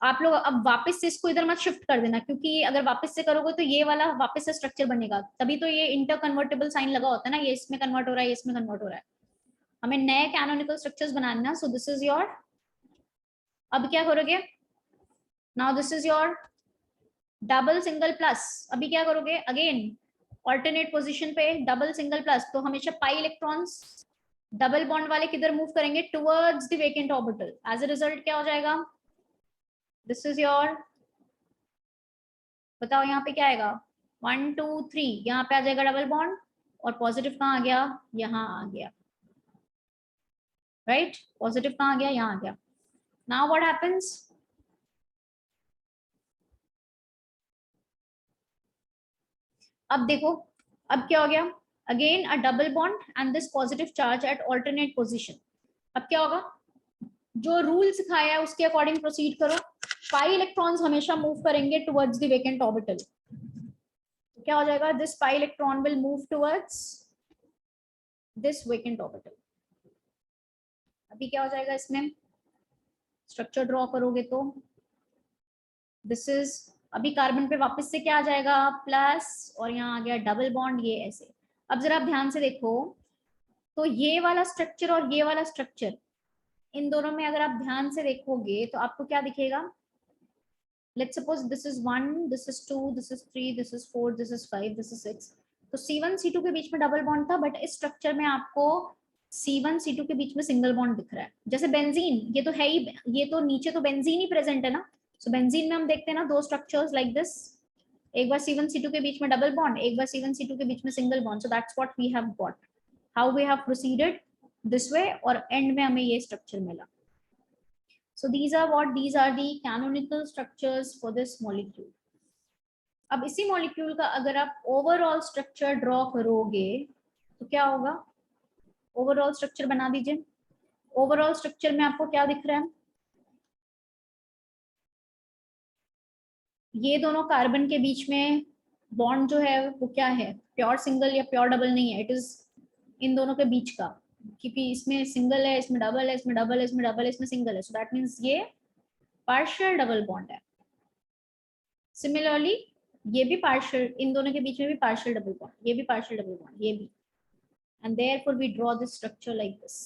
आप लोग अब वापस से इसको इधर मत शिफ्ट कर देना, क्योंकि अगर वापस से करोगे तो ये वाला वापस से स्ट्रक्चर बनेगा, तभी तो ये इंटर कन्वर्टेबल साइन लगा होता है ना, ये इसमें कन्वर्ट हो रहा है, ये इसमें कन्वर्ट हो रहा है। हमें नए कैनोनिकल स्ट्रक्चर्स बनाने ना। सो दिस इज योर, अब क्या करोगे? Now this is your double single plus, अभी क्या करोगे? अगेन ऑल्टरनेट पोजीशन पे डबल सिंगल प्लस, तो हमेशा पाई इलेक्ट्रॉन्स डबल बॉन्ड वाले किधर मूव करेंगे? Towards the vacant orbital. As a result क्या हो जाएगा? दिस इज योर, बताओ यहाँ पे क्या आएगा? 1 2 3, यहाँ पे आ जाएगा डबल बॉन्ड, और पॉजिटिव कहाँ आ गया? यहाँ आ गया, राइट? पॉजिटिव कहाँ आ गया? यहाँ आ गया। Now what happens? अब देखो, अब क्या हो गया? Again a double bond and this positive charge at alternate position. अब क्या होगा? जो रूल सिखाया है उसके अकॉर्डिंग प्रोसीड करो। पाई इलेक्ट्रॉन्स हमेशा मूव करेंगे टुवर्ड्स द वेकेंट ऑर्बिटल, क्या हो जाएगा? This pi electron will move towards this vacant orbital. अभी क्या हो जाएगा इसमें? स्ट्रक्चर ड्रॉ करोगे तो दिस इज, अभी कार्बन पे वापस से क्या आ जाएगा? प्लस, और यहाँ आ गया डबल बॉन्ड, ये ऐसे। अब जरा आप ध्यान से देखो, तो ये वाला स्ट्रक्चर और ये वाला स्ट्रक्चर, इन दोनों में अगर आप ध्यान से देखोगे तो आपको क्या दिखेगा? Let's suppose this is 1, this is 2, this is 3, this is 4, this is 5, this is 6, तो C1 C2 के बीच में डबल बॉन्ड था, बट इस स्ट्रक्चर में आपको C1 C2 के बीच में सिंगल बॉन्ड दिख रहा है। जैसे बेंजीन, ये तो है ही, ये तो नीचे तो बेंजीन ही प्रेजेंट है ना। सो बेंजीन में हम देखते हैं ना दो स्ट्रक्चर्स लाइक दिस, एक बार C1 C2 के बीच में डबल बॉन्ड, एक बार C1 C2 के बीच में single bond. So that's what we have got, how we have proceeded this way, और एंड में हमें ये स्ट्रक्चर मिला। So these are the canonical structures for this molecule. अब इसी मॉलिक्यूल का अगर आप ओवरऑल स्ट्रक्चर ड्रॉ करोगे तो क्या होगा? ओवरऑल स्ट्रक्चर बना दीजिए। ओवरऑल स्ट्रक्चर में आपको क्या दिख रहा है? ये दोनों कार्बन के बीच में बॉन्ड जो है वो क्या है? प्योर सिंगल या प्योर डबल नहीं है, इट इज इन दोनों के बीच का, क्योंकि इसमें सिंगल है, इसमें डबल है, इसमें डबल है, इसमें डबल है, इसमें सिंगल है, सो दैट मीन्स ये पार्शियल डबल बॉन्ड है। सिमिलरली ये भी पार्शियल, इन दोनों के बीच में भी पार्शियल डबल बॉन्ड, ये भी पार्शियल डबल बॉन्ड, ये भी, and therefore we draw this structure like this.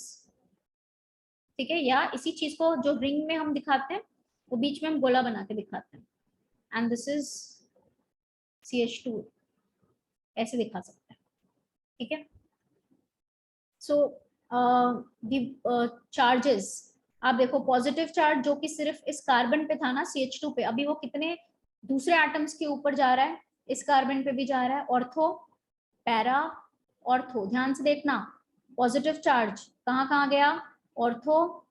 ठीक है, या इसी चीज को जो रिंग में हम दिखाते हैं वो बीच में हम गोला बना के दिखाते हैं, एंड दिस इज CH2, ऐसे दिखा सकते हैं। ठीक है, सो चार्जेस, आप देखो पॉजिटिव चार्ज जो कि सिर्फ इस कार्बन पे था ना CH2 पे, अभी वो कितने दूसरे एटम्स के ऊपर जा रहा है, इस कार्बन पे भी जा रहा है, ऑर्थो, पैरा, ऑर्थो, ध्यान से देखना, पॉजिटिव चार्ज कहाँ कहाँ गया, ऑर्थो,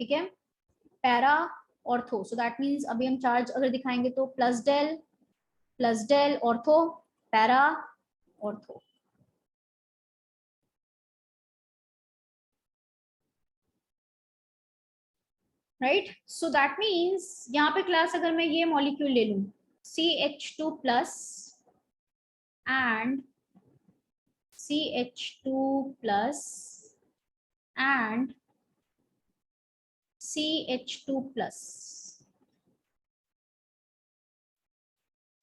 ठीक है, para, ortho, so that means अभी हम चार्ज अगर दिखाएंगे तो plus del ortho, para, ortho. Right, so that means यहाँ पे क्लास अगर मैं ये मॉलिक्यूल ले लूं CH2 plus and CH2 plus and CH2 plus,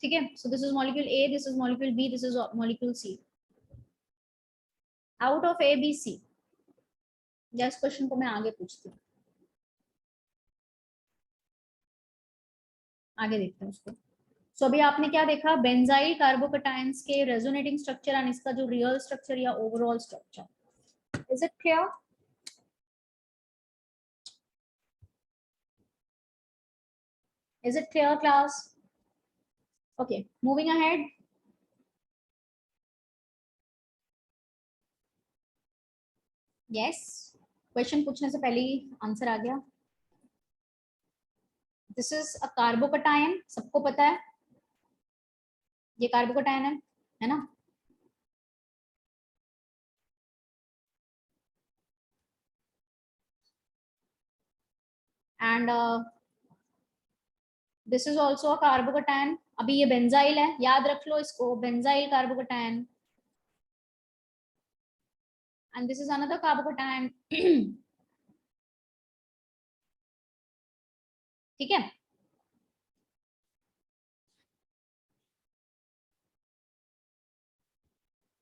ठीक है, so this is molecule A, this is molecule B, this is molecule C, out of ABC, या इस क्वेश्चन को मैं आगे पूछती हूँ, आगे देखते हैं उसको। सो अभी आपने क्या देखा, बेंजाइल कार्बोकटायंस के रेजोनेटिंग स्ट्रक्चर एंड इसका जो रियल स्ट्रक्चर या overall structure, is it clear? Is it clear, class? Okay, moving ahead. Yes, question पूछने से पहले ही आंसर आ गया। दिस इज अ कार्बोकटायन, सबको पता है ये कार्बोकटायन है ना? And this is also a carbocation. अभी ये बेंजाइल है, याद रख लो इसको, benzyl carbocation, and this is another carbocation. ठीक है,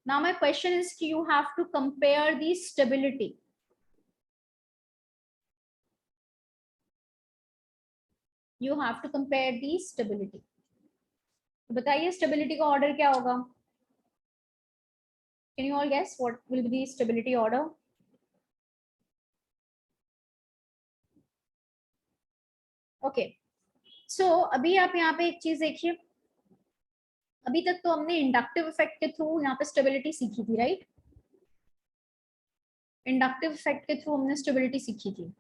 now my question is you have to compare the stability. You have to compare the stability. तो बताइए स्टेबिलिटी का ऑर्डर क्या होगा? Can you all guess what will be the stability order? Okay, so अभी आप यहाँ पे एक चीज देखिए, अभी तक तो हमने इंडक्टिव इफेक्ट के थ्रू यहाँ पे स्टेबिलिटी सीखी थी, राइट? इंडक्टिव इफेक्ट के थ्रू हमने स्टेबिलिटी सीखी थी।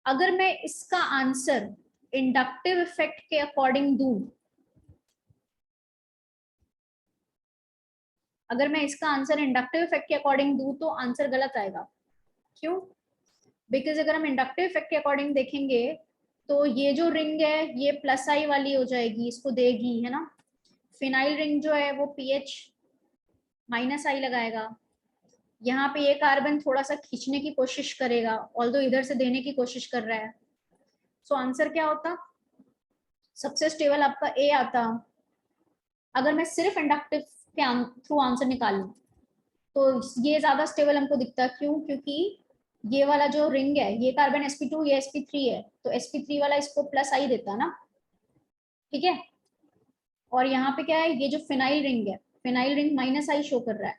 अगर मैं इसका आंसर इंडक्टिव इफेक्ट के अकॉर्डिंग दूं, अगर मैं इसका आंसर इंडक्टिव इफेक्ट के अकॉर्डिंग दूं तो आंसर गलत आएगा। क्यों? बिकॉज अगर हम इंडक्टिव इफेक्ट के अकॉर्डिंग देखेंगे तो ये जो रिंग है ये प्लस आई वाली हो जाएगी, इसको देगी, है ना? फिनाइल रिंग जो है वो पीएच माइनस आई लगाएगा। यहाँ पे ये कार्बन थोड़ा सा खींचने की कोशिश करेगा, ऑल्दो इधर से देने की कोशिश कर रहा है। सो आंसर क्या होता? सबसे स्टेबल आपका ए आता। अगर मैं सिर्फ इंडक्टिव के थ्रू आंसर निकालूं तो ये ज्यादा स्टेबल हमको दिखता है। क्यों? क्योंकि ये वाला जो रिंग है, ये कार्बन sp2, ये sp3 है, तो sp3 वाला इसको प्लस आई देता ना, ठीक है? और यहाँ पे क्या है, ये जो फिनाइल रिंग है, phenyl ring minus I show कर रहा है,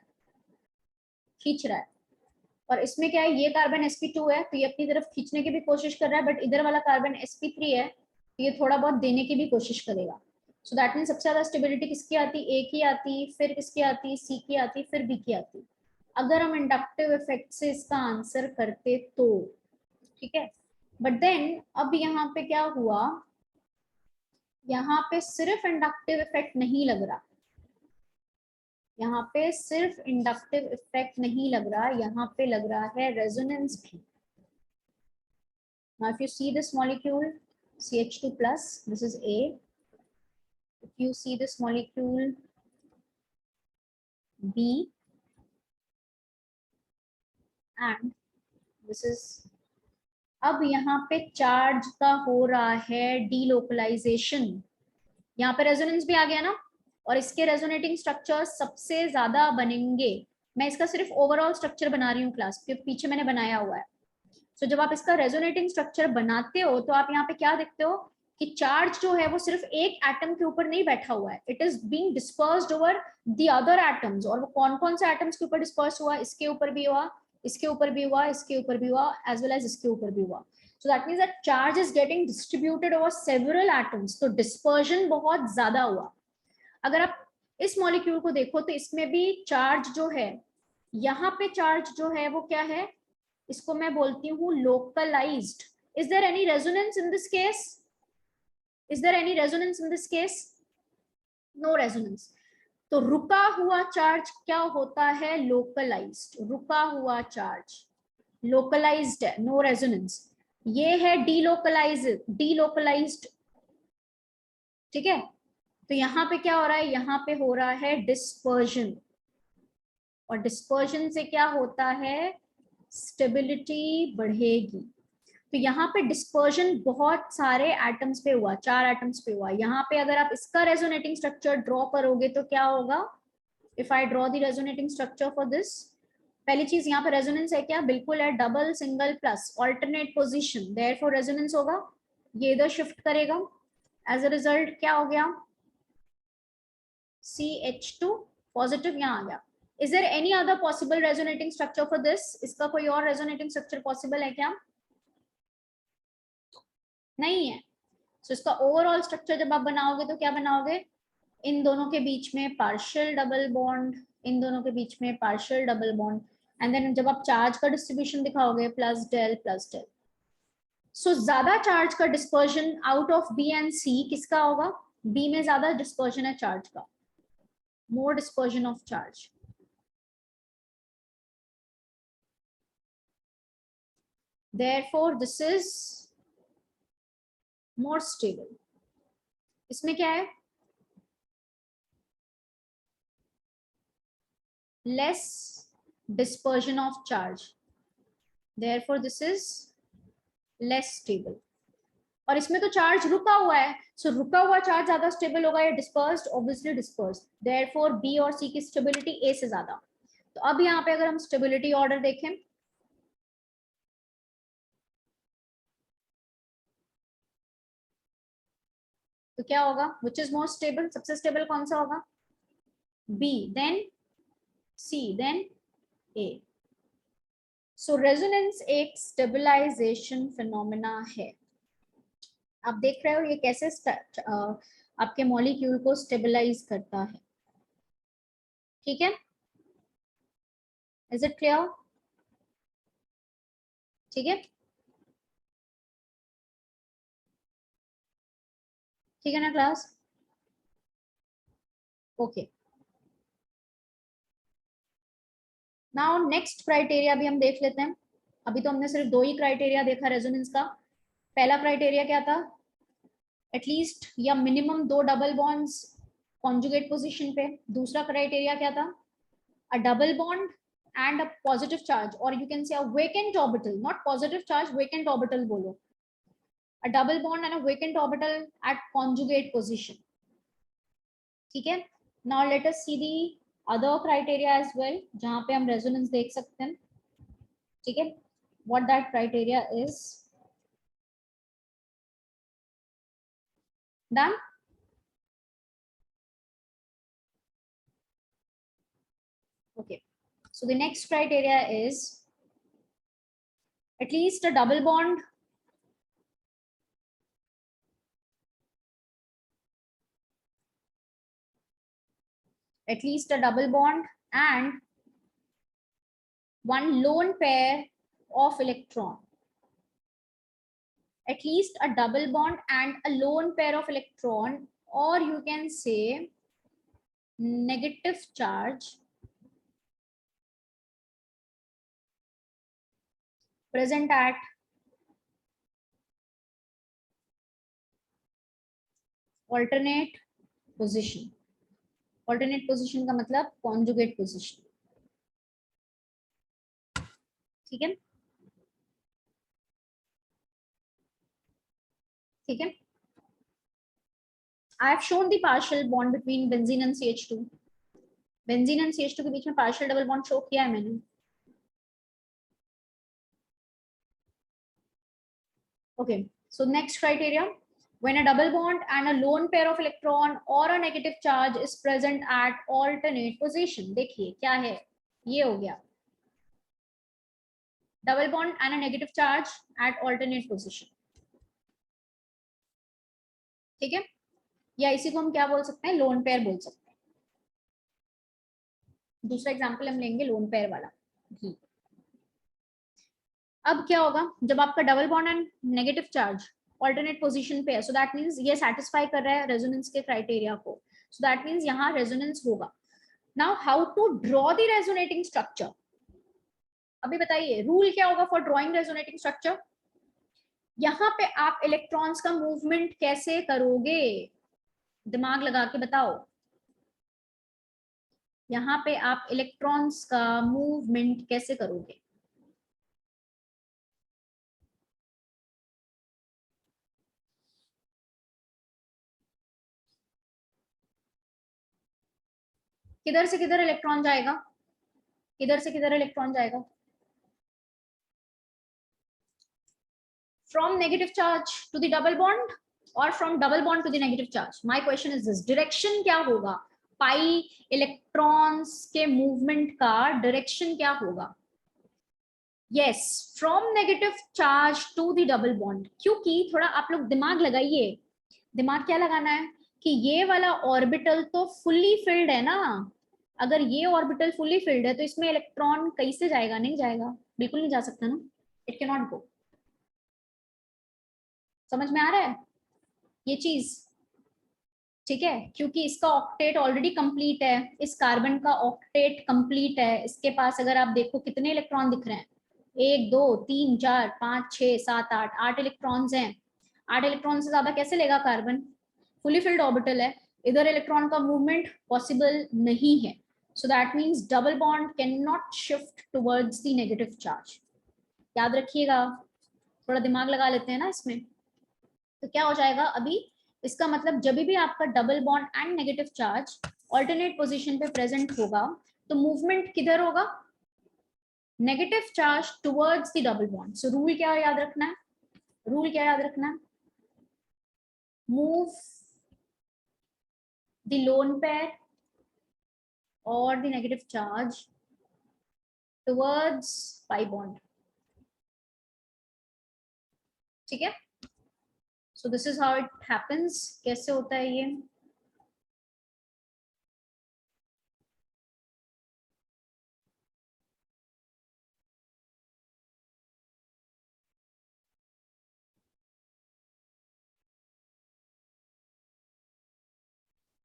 खींच रहा है। और इसमें क्या है, ये कार्बन sp2 है तो ये अपनी तरफ खींचने की भी कोशिश कर रहा है, बट इधर वाला कार्बन sp3 है तो ये थोड़ा बहुत देने की भी कोशिश करेगा। सो दैट मीन सबसे ज्यादा स्टेबिलिटी किसकी आती? ए की आती, फिर किसकी आती? सी की आती, फिर बी की आती, अगर हम इंडक्टिव इफेक्ट से इसका आंसर करते तो। ठीक है, बट देन अब यहाँ पे क्या हुआ, यहाँ पे सिर्फ इंडक्टिव इफेक्ट नहीं लग रहा, यहाँ पे सिर्फ इंडक्टिव इफेक्ट नहीं लग रहा, यहाँ पे लग रहा है रेजोनेंस भी। Now if you see this molecule CH2 plus, this is A. If you see this molecule B and this is, अब यहाँ पे चार्ज का हो रहा है डीलोकलाइजेशन। यहाँ पे रेजोनेंस भी आ गया ना, और इसके रेजोनेटिंग स्ट्रक्चर सबसे ज्यादा बनेंगे। मैं इसका सिर्फ ओवरऑल स्ट्रक्चर बना रही हूँ क्लास के पीछे मैंने बनाया हुआ है। सो जब आप इसका रेजोनेटिंग स्ट्रक्चर बनाते हो तो आप यहाँ पे क्या देखते हो कि चार्ज जो है वो सिर्फ एक एटम के ऊपर नहीं बैठा हुआ है, it is being dispersed over the other atoms. और वो कौन कौन से एटम्स के ऊपर डिस्पर्स हुआ, इसके ऊपर भी हुआ, इसके ऊपर भी हुआ, इसके ऊपर भी हुआ, एज वेल एज इसके ऊपर भी हुआ। सो that means that charge is getting distributed over several atoms, तो डिस्पर्जन बहुत ज्यादा हुआ। अगर आप इस मॉलिक्यूल को देखो तो इसमें भी चार्ज जो है, यहाँ पे चार्ज जो है वो क्या है, इसको मैं बोलती हूँ localised. Is there any resonance in this case? Is there any resonance in this case? No resonance. तो रुका हुआ चार्ज क्या होता है? लोकलाइज्ड। रुका हुआ चार्ज लोकलाइज्ड है, नो रेजोनेंस। ये है डीलोकलाइज्ड। ठीक है, तो यहाँ पे क्या हो रहा है, यहाँ पे हो रहा है डिस्पर्जन, और डिस्पर्जन से क्या होता है, स्टेबिलिटी बढ़ेगी। तो यहाँ पे डिस्पर्जन बहुत सारे एटम्स पे हुआ, 4 एटम्स पे हुआ। यहाँ पे अगर आप इसका रेजोनेटिंग स्ट्रक्चर ड्रॉ करोगे तो क्या होगा, if I draw the resonating structure for this, पहली चीज यहाँ पे रेजोनेंस है क्या, बिल्कुल है, double single plus alternate position, therefore resonance होगा, ये इधर शिफ्ट करेगा, एज अ रिजल्ट क्या हो गया, CH2 पॉजिटिव यहाँ आ गया। Is there any other possible resonating structure for this? इसका कोई और रेजोनेटिंग स्ट्रक्चर पॉसिबल है क्या? नहीं है। सो इसका ओवरऑल स्ट्रक्चर जब आप बनाओगे तो क्या बनाओगे, इन दोनों के बीच में पार्शियल डबल बॉन्ड, इन दोनों के बीच में partial double bond, and then जब आप चार्ज का डिस्ट्रीब्यूशन दिखाओगे plus del plus del. So ज्यादा चार्ज का dispersion out of B and C किसका होगा, बी में ज्यादा डिस्पर्जन है चार्ज का, more dispersion of charge. Therefore this is more stable. इसमें क्या है, less dispersion of charge, therefore this is less stable. और इसमें तो चार्ज रुका हुआ है, सो रुका हुआ चार्ज ज्यादा स्टेबल होगा या dispersed, obviously dispersed, therefore B और सी की स्टेबिलिटी ए से ज्यादा। तो अब यहाँ पे अगर हम स्टेबिलिटी ऑर्डर देखें, तो क्या होगा, विच इज मोर स्टेबल, सबसे स्टेबल कौन सा होगा, बी, देन सी, देन ए। सो रेजोनेंस एक स्टेबलाइजेशन फिनोमेना है। आप देख रहे हो ये कैसे आपके मॉलिक्यूल को स्टेबलाइज करता है। ठीक है, इज इट क्लियर? ठीक है, ठीक है ना class? Okay, now next criteria भी हम देख लेते हैं। अभी तो हमने सिर्फ 2 ही क्राइटेरिया देखा रेजोनेंस का। पहला क्राइटेरिया क्या था, एटलीस्ट या minimum 2 double bonds conjugate position पे। दूसरा क्राइटेरिया क्या था, a double bond and a positive charge, or you can say a vacant orbital, not positive charge, vacant orbital bolo, a double bond and a vacant orbital at conjugate position. ठीक है, now let us see the other criteria as well, जहां पे हम resonance देख सकते हैं। ठीक है, what that criteria is, done? Okay, so the next criteria is at least a double bond and one lone pair of electron, at least a double bond and a lone pair of electron, or you can say negative charge present at alternate position. Alternate position का मतलब conjugate position. ठीक है, ठीक है, I have shown the partial bond between benzene and CH2. Benzene and CH2 के बीच में partial double bond show किया है मैंने. Okay, so next criteria, when a double bond and a lone pair of electron or a negative charge is present at alternate position. देखिए क्या है, ये हो गया double bond and a negative charge at alternate position. ठीक है, या इसी को हम क्या बोल सकते हैं, लोन पेयर बोल सकते हैं. दूसरा एग्जांपल हम लेंगे लोन पेयर वाला. अब क्या होगा जब आपका double bond and negative charge alternate position पे है, सो दैट मींस ये सेटिस्फाई कर रहा है रेजोनेंस के क्राइटेरिया को, सो दैट मींस यहाँ रेजोनेंस होगा. Now how to draw the resonating structure. अभी बताइए रूल क्या होगा फॉर ड्रॉइंग रेजोनेटिंग स्ट्रक्चर. यहाँ पे आप इलेक्ट्रॉन्स का मूवमेंट कैसे करोगे, दिमाग लगा के बताओ. यहाँ पे आप इलेक्ट्रॉन्स का मूवमेंट कैसे करोगे. किधर से किधर इलेक्ट्रॉन जाएगा, किधर से किधर इलेक्ट्रॉन जाएगा. From negative charge to the double bond or from double bond to the negative charge. My question is this, direction क्या होगा, पाई इलेक्ट्रॉन्स के मूवमेंट का डायरेक्शन क्या होगा. Yes, from negative charge to the double bond. क्योंकि थोड़ा आप लोग दिमाग लगाइए, दिमाग क्या लगाना है कि ये वाला ऑर्बिटल तो फुल्ली फिल्ड है ना. अगर ये ऑर्बिटल फुल्ली फिल्ड है तो इसमें इलेक्ट्रॉन कैसे जाएगा, नहीं जाएगा, बिल्कुल नहीं जा सकता ना. It can not go. समझ में आ रहा है ये चीज. ठीक है, क्योंकि इसका ऑक्टेट ऑलरेडी कंप्लीट है, इस कार्बन का ऑक्टेट कंप्लीट है. इसके पास अगर आप देखो कितने इलेक्ट्रॉन दिख रहे हैं, 1 2 3 4 5 6 7 8 8 इलेक्ट्रॉन्स हैं. 8 इलेक्ट्रॉन से ज्यादा कैसे लेगा कार्बन, फुली फिल्ड ऑर्बिटल है. इधर इलेक्ट्रॉन का मूवमेंट पॉसिबल नहीं है, so that means double bond can not shift towards the negative charge. याद रखिएगा, थोड़ा दिमाग लगा लेते हैं ना इसमें. तो क्या हो जाएगा अभी, इसका मतलब जब भी आपका double bond and negative charge alternate position पे प्रेजेंट होगा तो मूवमेंट किधर होगा, negative charge towards the double bond. So rule क्या याद रखना है, रूल क्या याद रखना है, मूव द लोन पेयर और the negative charge towards pi bond. ठीक है, so this is how it happens. कैसे होता है ये,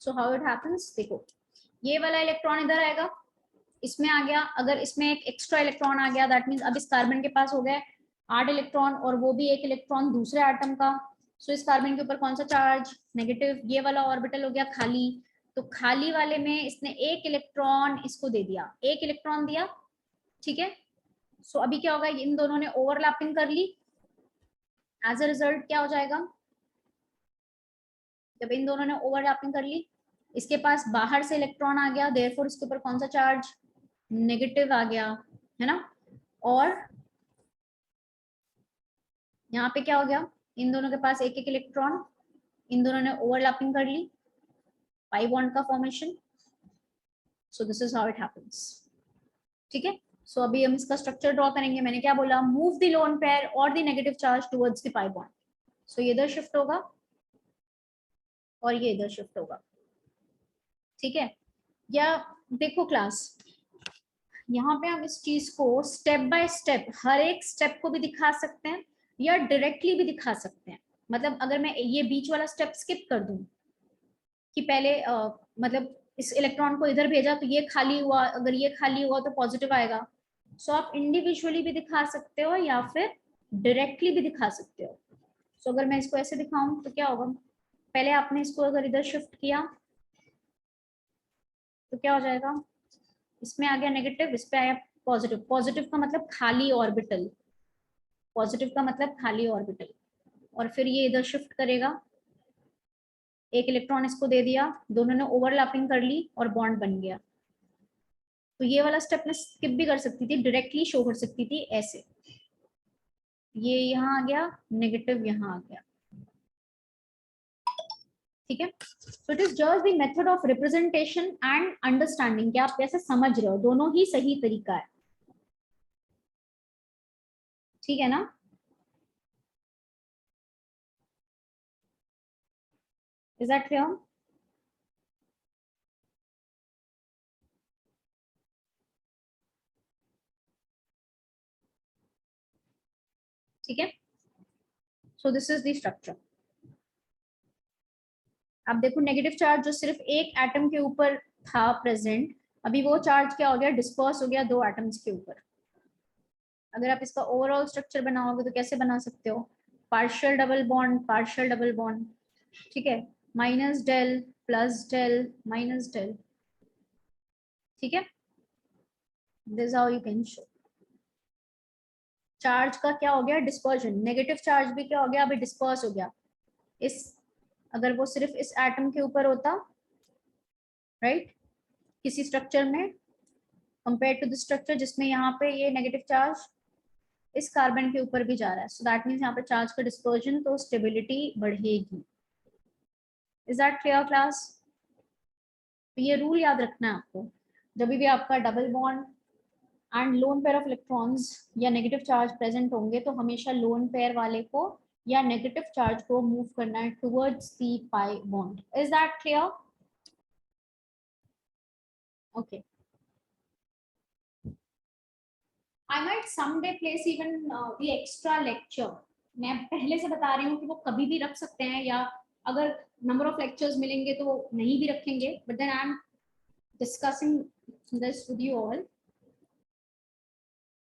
so how it happens. देखो ये वाला इलेक्ट्रॉन इधर आएगा, इसमें आ गया, अगर इसमें एक एक्स्ट्रा इलेक्ट्रॉन आ गया दैट मींस अब इस कार्बन के पास हो गए 8 इलेक्ट्रॉन और वो भी एक इलेक्ट्रॉन दूसरे एटम का. सो इस कार्बन के ऊपर कौन सा चार्ज, नेगेटिव. ये वाला ऑर्बिटल हो गया खाली, तो खाली वाले में इसने एक इलेक्ट्रॉन इसको दे दिया, एक इलेक्ट्रॉन दिया. ठीक है, सो अभी क्या होगा, इन दोनों ने ओवरलैपिंग कर ली. एज अ रिजल्ट क्या हो जाएगा, जब इन दोनों ने ओवरलैपिंग कर ली, इसके पास बाहर से इलेक्ट्रॉन आ गया, देयरफॉर इसके ऊपर कौन सा चार्ज, नेगेटिव आ गया, है ना. और यहाँ पे क्या हो गया, इन दोनों के पास एक एक इलेक्ट्रॉन, इन दोनों ने ओवरलैपिंग कर ली, पाई बॉन्ड का formation. So this is how it happens. ठीक है, सो अभी हम इसका स्ट्रक्चर ड्रॉ करेंगे. मैंने क्या बोला, मूव द लोन पेयर और the negative charge towards the pi bond. So ये इधर शिफ्ट होगा और ये इधर शिफ्ट होगा. ठीक है, या देखो क्लास, यहाँ पे हम इस चीज को स्टेप बाय स्टेप हर एक स्टेप को भी दिखा सकते हैं या डायरेक्टली भी दिखा सकते हैं. मतलब अगर मैं ये बीच वाला स्टेप स्किप कर दूं कि पहले मतलब इस इलेक्ट्रॉन को इधर भेजा तो ये खाली हुआ, अगर ये खाली हुआ तो पॉजिटिव आएगा. सो आप इंडिविजुअली भी दिखा सकते हो या फिर डायरेक्टली भी दिखा सकते हो. सो अगर मैं इसको ऐसे दिखाऊं तो क्या होगा, पहले आपने इसको अगर इधर शिफ्ट किया तो क्या हो जाएगा, इसमें आ गया नेगेटिव, इस पे आया पॉजिटिव. पॉजिटिव का मतलब खाली ऑर्बिटल, पॉजिटिव का मतलब खाली ऑर्बिटल. और फिर ये इधर शिफ्ट करेगा एक इलेक्ट्रॉन इसको दे दिया, दोनों ने ओवरलैपिंग कर ली और बॉन्ड बन गया। तो ये वाला स्टेप मैं स्किप भी कर सकती थी, डायरेक्टली शो कर सकती थी ऐसे, ये यहाँ आ गया, नेगेटिव यहाँ आ गया। ठीक है, so it is just the method of representation and understanding कि आप कैसे समझ रहे हो, दोनों ही सही तरीका है। ठीक है ना? Is that clear? ठीक है, so this is the structure. अब देखो नेगेटिव चार्ज जो सिर्फ एक एटम के ऊपर था प्रेजेंट, अभी वो चार्ज क्या हो गया, डिस्पर्स हो गया दो एटम्स के ऊपर। अगर आप इसका ओवरऑल स्ट्रक्चर बनाओगे तो कैसे बना सकते हो, partial double bond, partial double bond. ठीक है, minus del plus del minus del. ठीक है, this how you can show. Charge का क्या हो गया, डिस्पर्जन। नेगेटिव चार्ज भी क्या हो गया, अभी डिस्पर्स हो गया। इस अगर वो सिर्फ इस एटम के ऊपर होता, राइट, किसी स्ट्रक्चर में, कंपेयर टू द स्ट्रक्चर जिसमें यहाँ पे ये नेगेटिव चार्ज इस कार्बन के ऊपर भी जा रहा है, सो दैट मीन्स यहाँ पे चार्ज का डिस्पर्जन, तो स्टेबिलिटी बढ़ेगी। Is that clear class? तो ये रूल याद रखना है आपको, जब भी आपका double bond and lone pair of electrons या नेगेटिव चार्ज प्रेजेंट होंगे तो हमेशा लोन पेयर वाले को या नेगेटिव चार्ज को मूव करना है towards the pi bond. Is that clear? Okay, I might someday place even the extra lecture। मैं पहले से बता रही हूँ कि वो कभी भी रख सकते हैं, या अगर नंबर ऑफ लेक्चर्स मिलेंगे तो नहीं भी रखेंगे, but then I am discussing this with you all